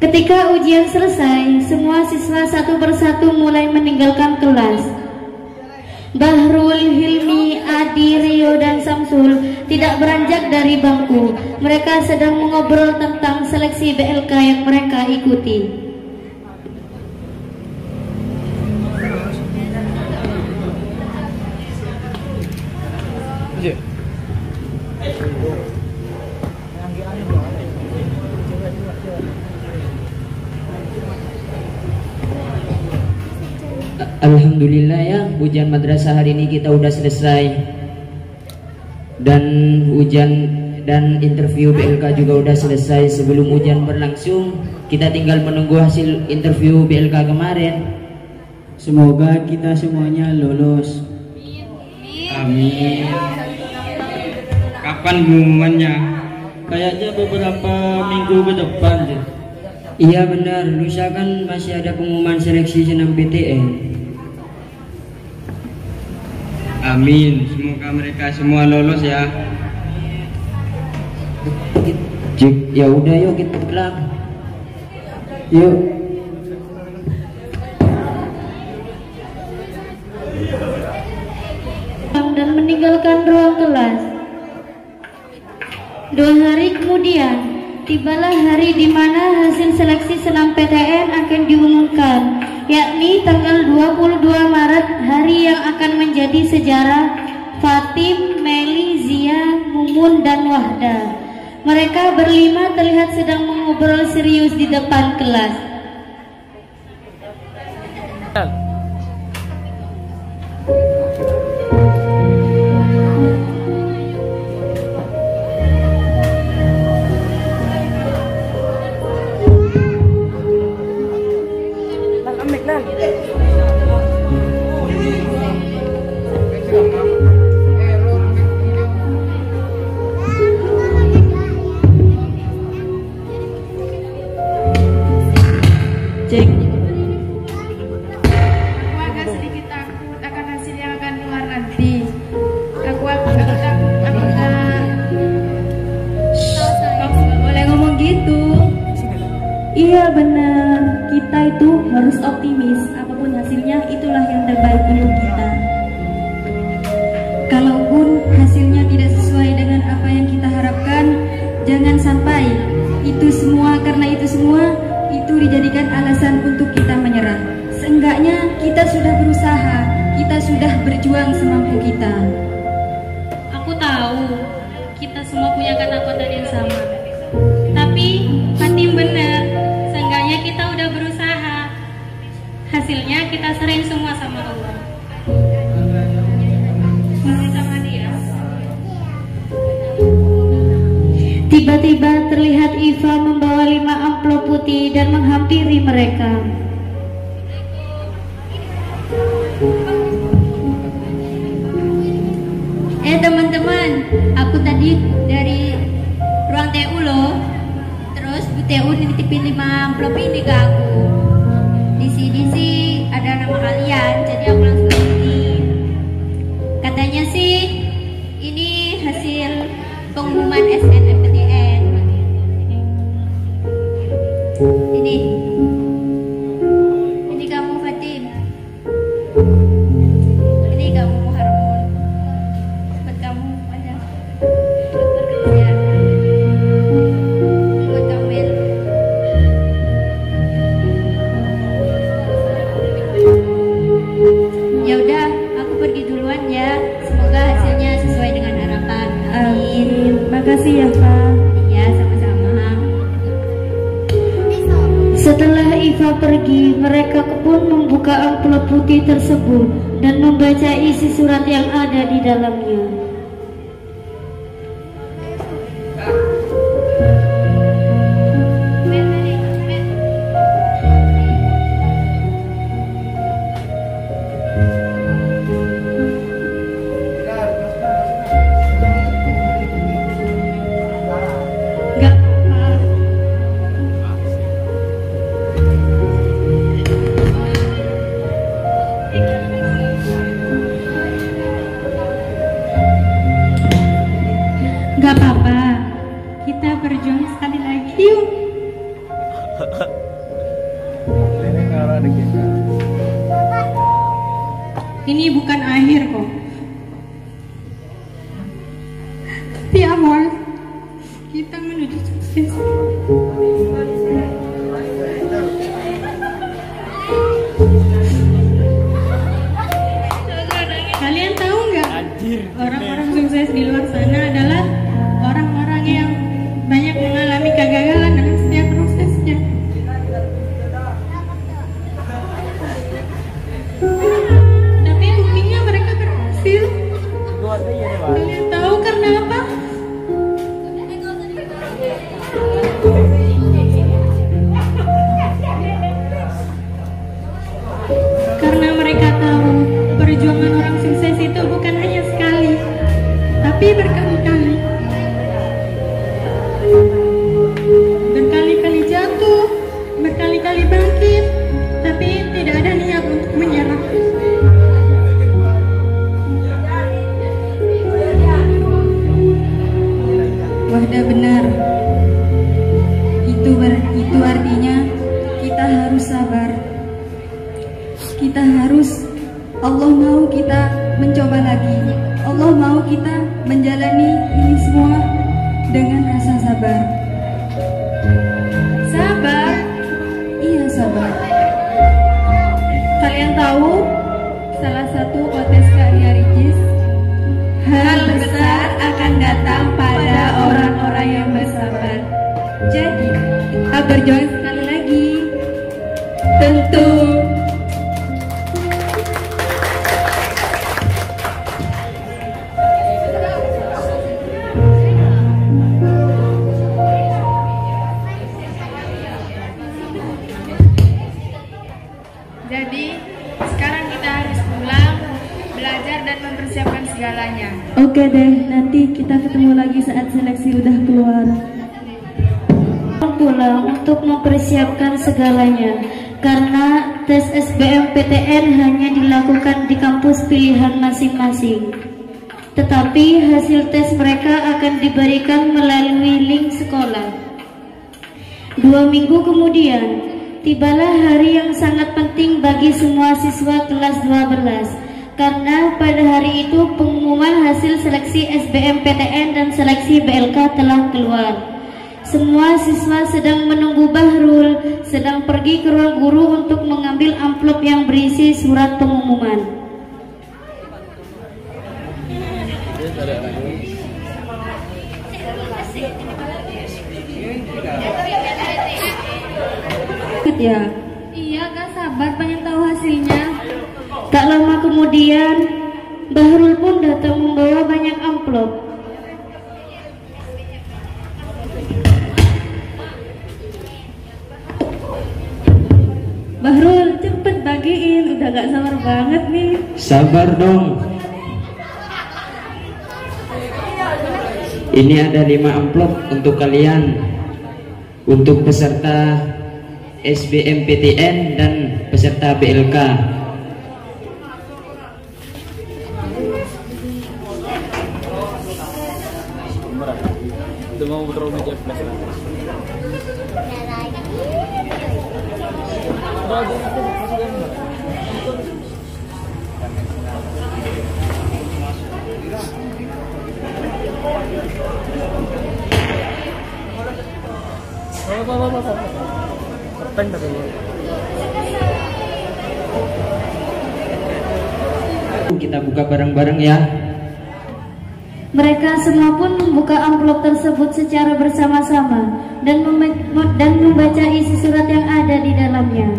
Speaker 2: Ketika ujian selesai, semua siswa satu persatu mulai meninggalkan kelas. Bahrul, Hilmi, Adi, Rio, dan Samsul tidak beranjak dari bangku. Mereka sedang mengobrol tentang seleksi BLK yang mereka ikuti.
Speaker 17: Alhamdulillah ya, ujian madrasah hari ini kita udah selesai. Dan ujian dan interview BLK juga udah selesai. Sebelum ujian berlangsung, kita tinggal menunggu hasil interview BLK kemarin.
Speaker 6: Semoga kita semuanya lolos.
Speaker 17: Amin.
Speaker 6: Kapan pengumumannya? Kayaknya beberapa minggu ke depan deh.
Speaker 17: Iya benar, lusa kan masih ada pengumuman seleksi senam PTN.
Speaker 6: Amin, semoga mereka semua lolos ya.
Speaker 17: Cik, ya udah yuk kita pulang. Yuk.
Speaker 2: Dan meninggalkan ruang kelas. 2 hari kemudian, tibalah hari di mana hasil seleksi senam PTN akan diumumkan.
Speaker 4: yakni tanggal 22 Maret, hari yang akan menjadi sejarah. Fatim, Meli, Zia, Mumun, dan Wahda. Mereka berlima terlihat sedang mengobrol serius di depan kelas.
Speaker 3: Iya benar, kita itu harus optimis. Apapun hasilnya, itulah yang terbaik untuk kita. Kalaupun hasilnya tidak sesuai dengan apa yang kita harapkan, jangan sampai karena itu semua itu dijadikan alasan untuk kita menyerah. Seenggaknya kita sudah berusaha, kita sudah berjuang semampu kita.
Speaker 4: Aku tahu kita semua punya ketakutan yang sama, tapi Fatim benar. Seenggaknya kita udah berusaha. Hasilnya kita serahin semua sama Allah. Sama dia. Tiba-tiba terlihat Iva membawa 5 amplop putih dan menghampiri mereka.
Speaker 3: Teman-teman, aku tadi dari ruang TU loh. Terus Bu TU nitipin 5 amplop ini ke aku. Di sini ada nama kalian, jadi aku langsung kirim. Katanya sih ini hasil pengumuman SNMPTN. Ini kamu Fatim. Ini kamu Muharram. Buat kamu aja. Ya. Buat kamu Mel. Ya udah, aku pergi duluan ya. Semoga hasilnya sesuai dengan harapan. Amin. Makasih ya, Pak. Iya, sama-sama.
Speaker 4: Setelah Iva pergi, mereka pun membuka amplop putih tersebut dan membaca isi surat yang ada di dalamnya.
Speaker 3: Gak apa-apa, kita berjuang sekali lagi yuk. Ini bukan akhir kok. Tapi awal kita menuju sukses. Kalian tahu nggak? Orang-orang sukses di luar sana adalah orang-orang yang banyak mengalami kegagalan dalam setiap prosesnya. Tapi buktinya mereka berhasil. Kalian tahu karena apa? Karena mereka tahu perjuangan orang sukses itu bukan hanya sekali, tapi berkali-kali. Berkali-kali jatuh, berkali-kali bangkit, tapi tidak ada niat untuk menyerah. Wahda benar. Itu artinya kita harus sabar. Kita harus, Allah mau kita mencoba lagi. Allah mau kita menjalani ini semua dengan rasa sabar. Sabar? Iya sabar. Kalian tahu salah satu OTS Ricis, hal besar akan datang pada orang-orang yang bersabar. Jadi, kita berjuang sekali lagi. Tentu.
Speaker 18: Jadi, sekarang kita harus pulang, belajar dan mempersiapkan segalanya.
Speaker 3: Oke deh, nanti kita ketemu lagi saat seleksi udah keluar.
Speaker 10: Pulang untuk mempersiapkan segalanya, karena tes SBMPTN hanya dilakukan di kampus pilihan masing-masing. Tetapi hasil tes mereka akan diberikan melalui link sekolah. 2 minggu kemudian, tibalah hari yang sangat penting bagi semua siswa kelas 12, karena pada hari itu pengumuman hasil seleksi SBMPTN dan seleksi BLK telah keluar. Semua siswa sedang menunggu Bahrul, sedang pergi ke ruang guru untuk mengambil amplop yang berisi surat pengumuman.
Speaker 3: Ya.
Speaker 10: Iya, gak sabar pengen tahu hasilnya. Tak lama kemudian, Bahrul pun datang membawa banyak amplop.
Speaker 3: Bahrul, cepet bagiin, udah gak sabar banget nih.
Speaker 17: Sabar dong. Ini ada 5 amplop untuk kalian, untuk peserta SBMPTN dan peserta BLK. Kita buka bareng-bareng ya.
Speaker 10: Mereka semua pun membuka amplop tersebut secara bersama-sama dan membaca isi surat yang ada di dalamnya.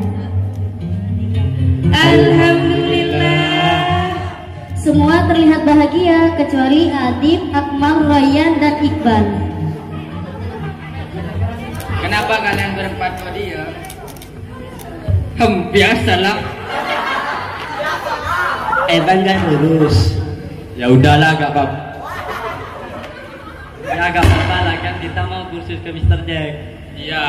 Speaker 3: Alhamdulillah.
Speaker 10: Semua terlihat bahagia kecuali Adib, Akmal, Rayyan, dan Iqbal.
Speaker 17: Kenapa kalian berempat dia? Biasalah. Evan kan lurus. Ya udahlah, gak apa-apa. Ya gak apa-apa lah, kan kita mau kursus ke Mr. Jack. Iya.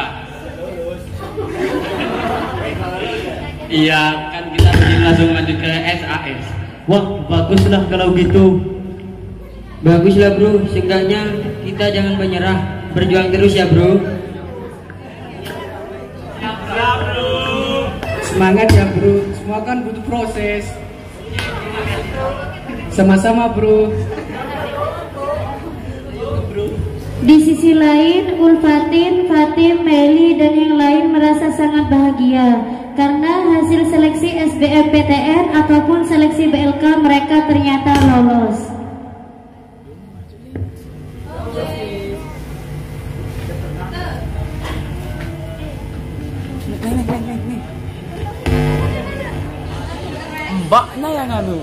Speaker 17: Iya, kan kita ingin langsung lanjut ke SAS. Wah, baguslah kalau gitu. Baguslah bro, seenggaknya kita jangan menyerah. Berjuang terus ya bro. Semangat ya bro, semua kan butuh proses. Sama-sama bro.
Speaker 10: Di sisi lain, Ulfatin, Fatim, Meli, dan yang lain merasa sangat bahagia karena hasil seleksi SBMPTN ataupun seleksi BLK mereka ternyata lolos.
Speaker 19: Mbaknya yang anu.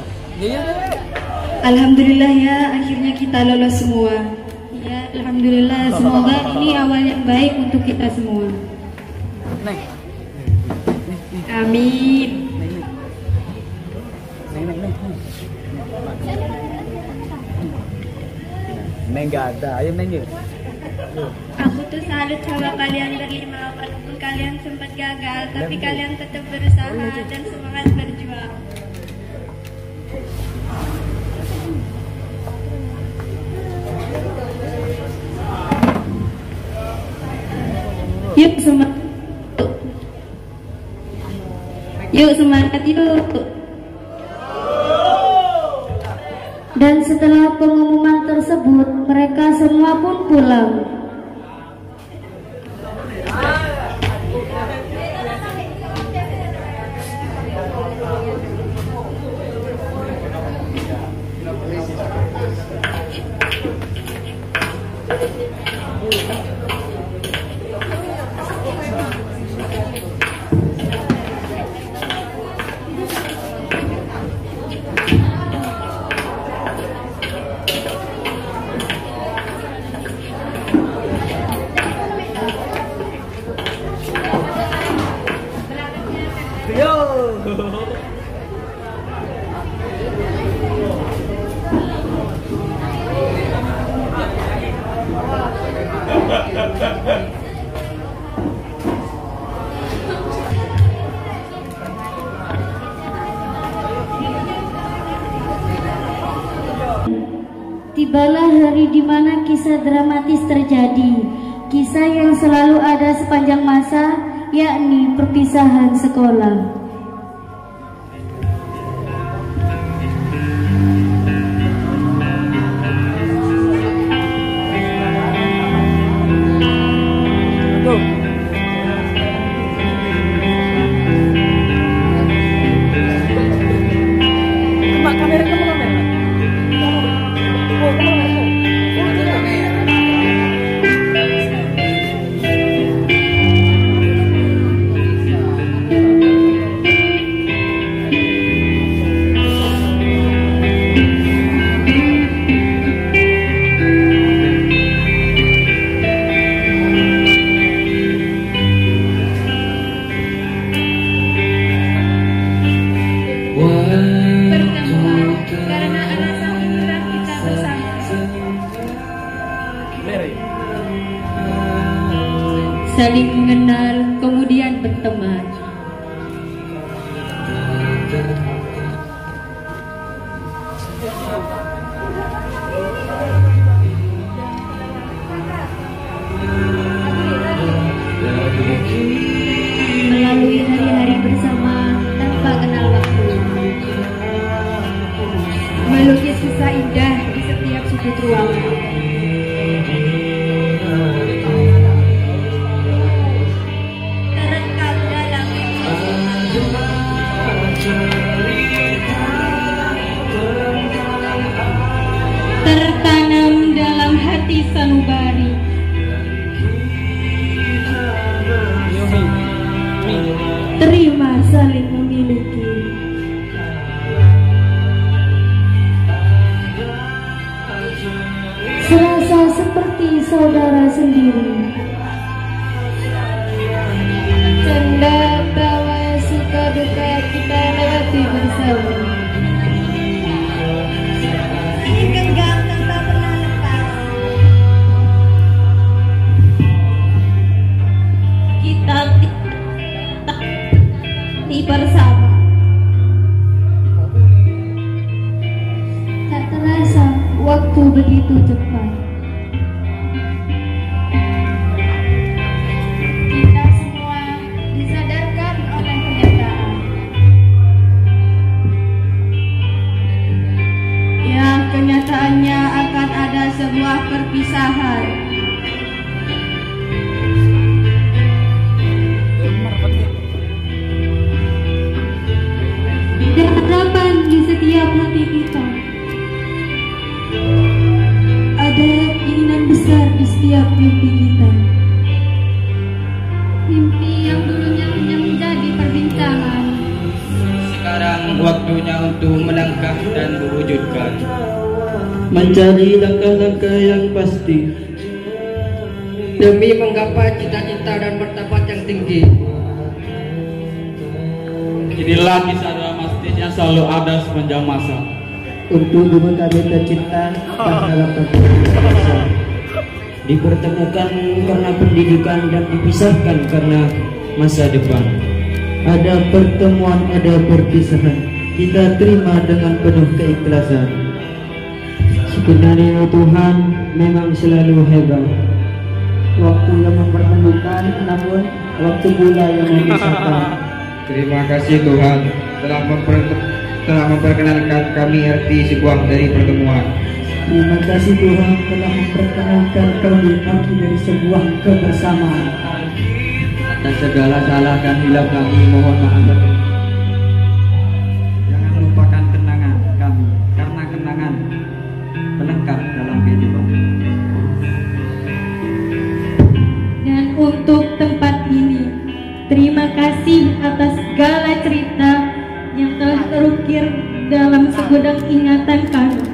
Speaker 3: Alhamdulillah ya, akhirnya kita lolos semua.
Speaker 10: Ya, alhamdulillah. Semoga ini awal yang baik untuk kita semua.
Speaker 3: Amin.
Speaker 19: Neng gak ada, ayo Neng yuk.
Speaker 18: Aku tuh salut sama kalian berlima, walaupun kalian sempat gagal, tapi kalian tetap berusaha dan semangat berjuang.
Speaker 3: Yuk semangat. Yuk semangat yuk.
Speaker 10: Dan setelah pengumuman tersebut, mereka semua pun pulang.
Speaker 4: Tibalah hari di mana kisah dramatis terjadi, kisah yang selalu ada sepanjang masa, yakni perpisahan sekolah.
Speaker 3: Saling mengenal, kemudian berteman.
Speaker 4: Melalui hari-hari bersama tanpa kenal waktu,
Speaker 3: Melukis kisah indah di setiap sudut ruangan. Tertanam dalam hati sanubari. Terima saling memiliki.
Speaker 4: serasa seperti saudara sendiri.
Speaker 3: Canda tawa suka duka kita lewati bersama.
Speaker 18: Ini genggam tanpa pernah lepas.
Speaker 3: Kita bersama.
Speaker 4: Tak terasa waktu begitu cepat.
Speaker 3: Kita semua disadarkan oleh kenyataan. Ya, kenyataannya akan ada sebuah perpisahan.
Speaker 4: Harapan di setiap hati kita. Ada keinginan besar di setiap mimpi kita.
Speaker 3: Mimpi yang dulunya hanya menjadi perbincangan,
Speaker 17: sekarang waktunya untuk melangkah dan mewujudkan.
Speaker 6: Mencari langkah-langkah yang pasti
Speaker 17: demi menggapai cita-cita dan martabat yang tinggi.
Speaker 19: Inilah kisah dramatis yang selalu ada sepanjang masa.
Speaker 6: untuk dibekali cita-cita dan dalam bangsa.
Speaker 17: Dipertemukan karena pendidikan dan dipisahkan karena masa depan.
Speaker 6: Ada pertemuan, ada perpisahan. Kita terima dengan penuh keikhlasan. Sebenarnya Tuhan memang selalu hebat. Waktu yang mempertemukan, namun waktu pula yang memisahkan.
Speaker 17: Terima kasih Tuhan telah memperkenalkan kami arti sebuah dari pertemuan.
Speaker 6: Terima kasih Tuhan telah memperkenalkan kami arti dari sebuah kebersamaan.
Speaker 17: Atas segala salah dan hilaf kami mohon maaf. Jangan lupakan kenangan kami, karena kenangan pelengkap dalam kehidupan.
Speaker 18: dijalankan.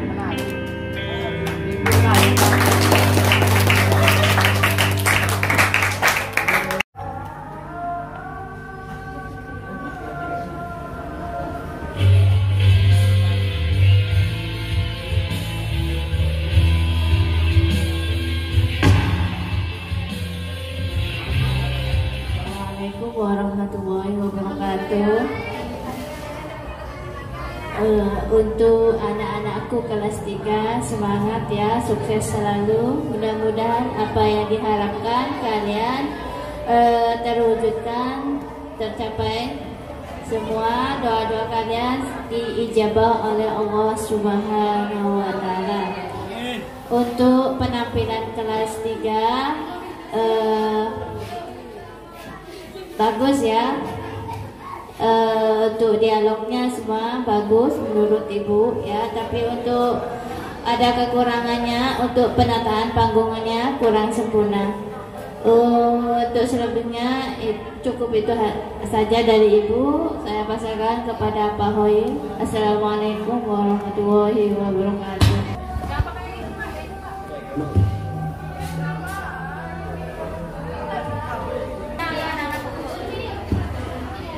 Speaker 4: Assalamualaikum warahmatullahi wabarakatuh. Untuk anak-anakku kelas 3, semangat ya, sukses selalu. Mudah-mudahan apa yang diharapkan kalian terwujudkan, tercapai. Semua doa-doa kalian diijabah oleh Allah Subhanahu wa Ta'ala. Untuk penampilan kelas 3 bagus ya. Untuk dialognya semua bagus menurut ibu ya, tapi untuk ada kekurangannya, untuk penataan panggungnya kurang sempurna. Untuk selebihnya cukup itu saja dari ibu. Saya pasarkan kepada Pak Hoi. Assalamualaikum warahmatullahi wabarakatuh.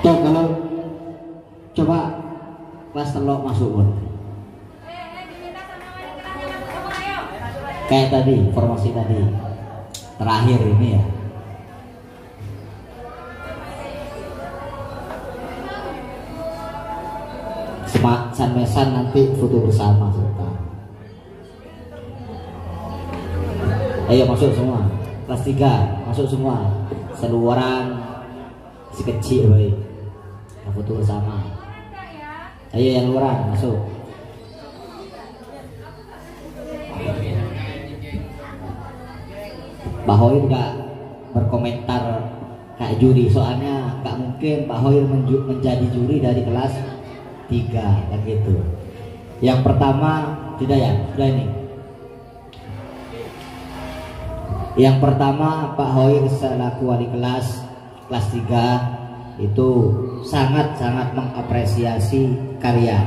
Speaker 17: Toh kalau coba kelas telok masuk pun kayak tadi formasi tadi terakhir ini ya, mesan nanti foto bersama serta. Ayo masuk semua kelas 3, masuk semua seluruhan si kecil baik. Foto bersama. Ayo yang luaran masuk. Pak Hoir nggak berkomentar kayak juri, soalnya nggak mungkin Pak Hoir menjadi juri dari kelas 3 kan gitu. Yang pertama tidak ya, sudah ini. Yang pertama Pak Hoir selaku wali kelas 3 itu sangat-sangat mengapresiasi karya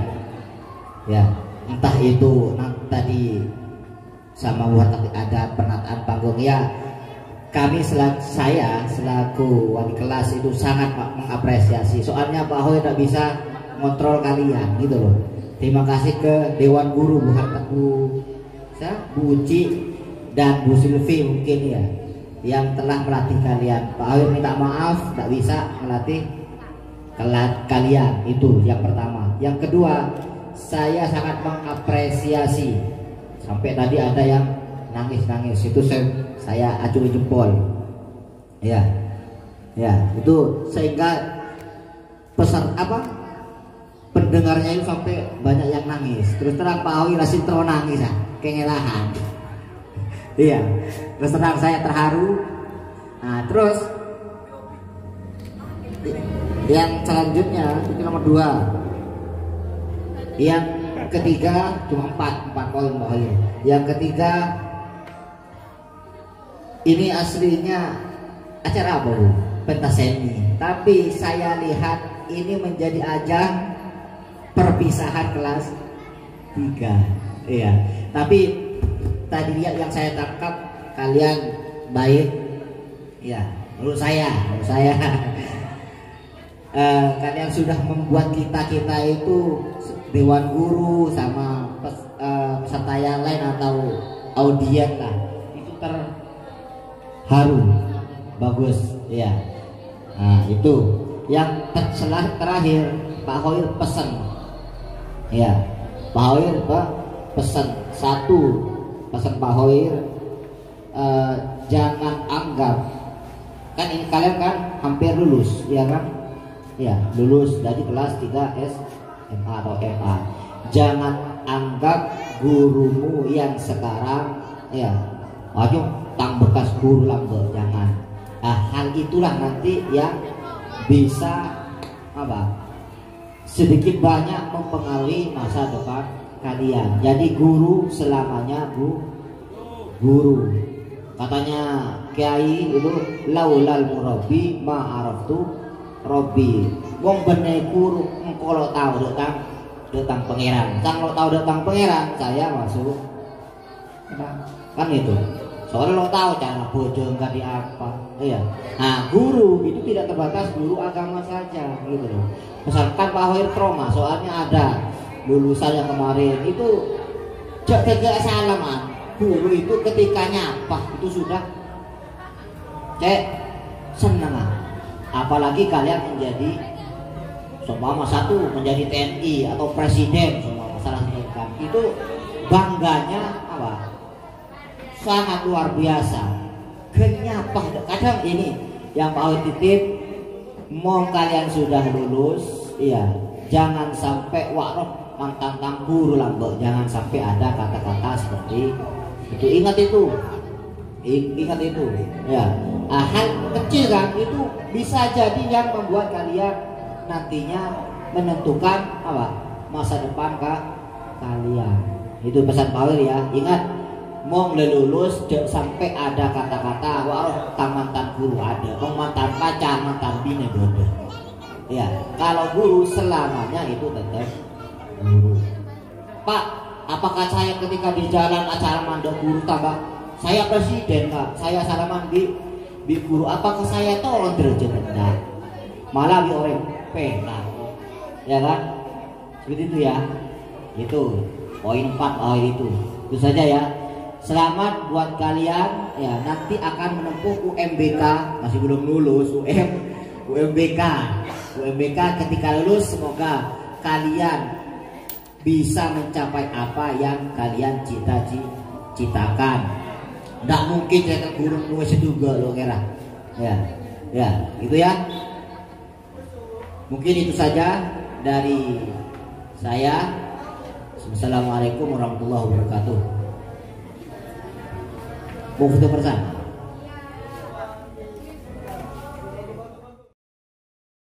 Speaker 17: ya, entah itu tadi sama tadi ada penataan panggung ya, saya selaku wali kelas itu sangat mengapresiasi, soalnya Pak Hoi tidak bisa kontrol kalian gitu loh. Terima kasih ke Dewan Guru Bu Uci dan Bu Silvi mungkin ya, yang telah melatih kalian. Pak Hoi minta maaf tak bisa melatih kalian, itu yang pertama. Yang kedua, saya sangat mengapresiasi sampai tadi ada yang nangis-nangis, itu saya acungi jempol ya itu, sehingga pesan pendengarnya itu sampai banyak yang nangis. Terus terang Pak Hoi rasih terus nangis ya, kengelahan. Iya, terus terang saya terharu. Nah terus yang selanjutnya itu nomor 2. Yang ketiga cuma 4 poin Pak Hoi. Yang ketiga ini aslinya acara apa Bu? Pentaseni. Tapi saya lihat ini menjadi ajang perpisahan kelas 3. Iya. Tapi tadi lihat yang saya tangkap kalian baik. Ya, menurut saya kalian sudah membuat kita itu Dewan Guru sama peserta yang lain atau audien lah itu terharu, bagus ya. Nah itu yang terakhir Pak Hoir pesan ya, Pak Hoir pesan satu, pesan Pak Hoir jangan anggap kan ini kalian kan hampir lulus ya kan ya, lulus dari kelas 3 SMA atau MA. Jangan anggap gurumu yang sekarang ya ayo tang bekas guru lambe, jangan. Hal itulah nanti yang bisa sedikit banyak mempengaruhi masa depan kalian. Jadi guru selamanya guru. Katanya Kiai itu laulal murabbi ma araftu Robbi. Wong bener guru engko lo tahu tentang
Speaker 20: datang pangeran. Kalau tahu datang pangeran, saya masuk. Kan itu. Soalnya lo tahu cara bojong tadi apa. Iya. Nah, guru itu tidak terbatas guru agama saja gitu loh. Misalkan Pak Hoir trauma, soalnya ada lulusan yang kemarin itu jaga salaman. Guru itu ketika nyapa itu sudah senang. Apalagi kalian menjadi seumpama satu menjadi TNI atau presiden, seumpama salah satu kan itu bangganya apa? Sangat luar biasa. Kenyapah kadang ini yang Pak Hoir titip, mau kalian sudah lulus, iya, jangan sampai waroh mantan guru lambok, jangan sampai ada kata-kata seperti itu. Ingat itu, ya. Hal kecil kan itu bisa jadi yang membuat kalian nantinya menentukan apa masa depan kalian. Itu pesan Pak Hoir ya. Ingat, mau lulus jangan sampai ada kata-kata wah mantan guru ada, mantan pacar, mantan bini bodoh. Ya, kalau guru selamanya itu tetap guru. Pak, apakah saya ketika di jalan acara mandok guru tambah saya presiden Pak, saya salaman di guru, apakah saya tolong derajat rendah? Malah di orang pena, ya kan? Seperti itu ya. Itu poin 4 itu saja ya. Selamat buat kalian ya, nanti akan menempuh UMBK, masih belum lulus UMBK ketika lulus semoga kalian bisa mencapai apa yang kalian cita-citakan. Nggak mungkin saya terkurung nulis juga lo kira ya gitu ya. Mungkin itu saja dari saya. Assalamualaikum warahmatullahi wabarakatuh. Mau foto bersama?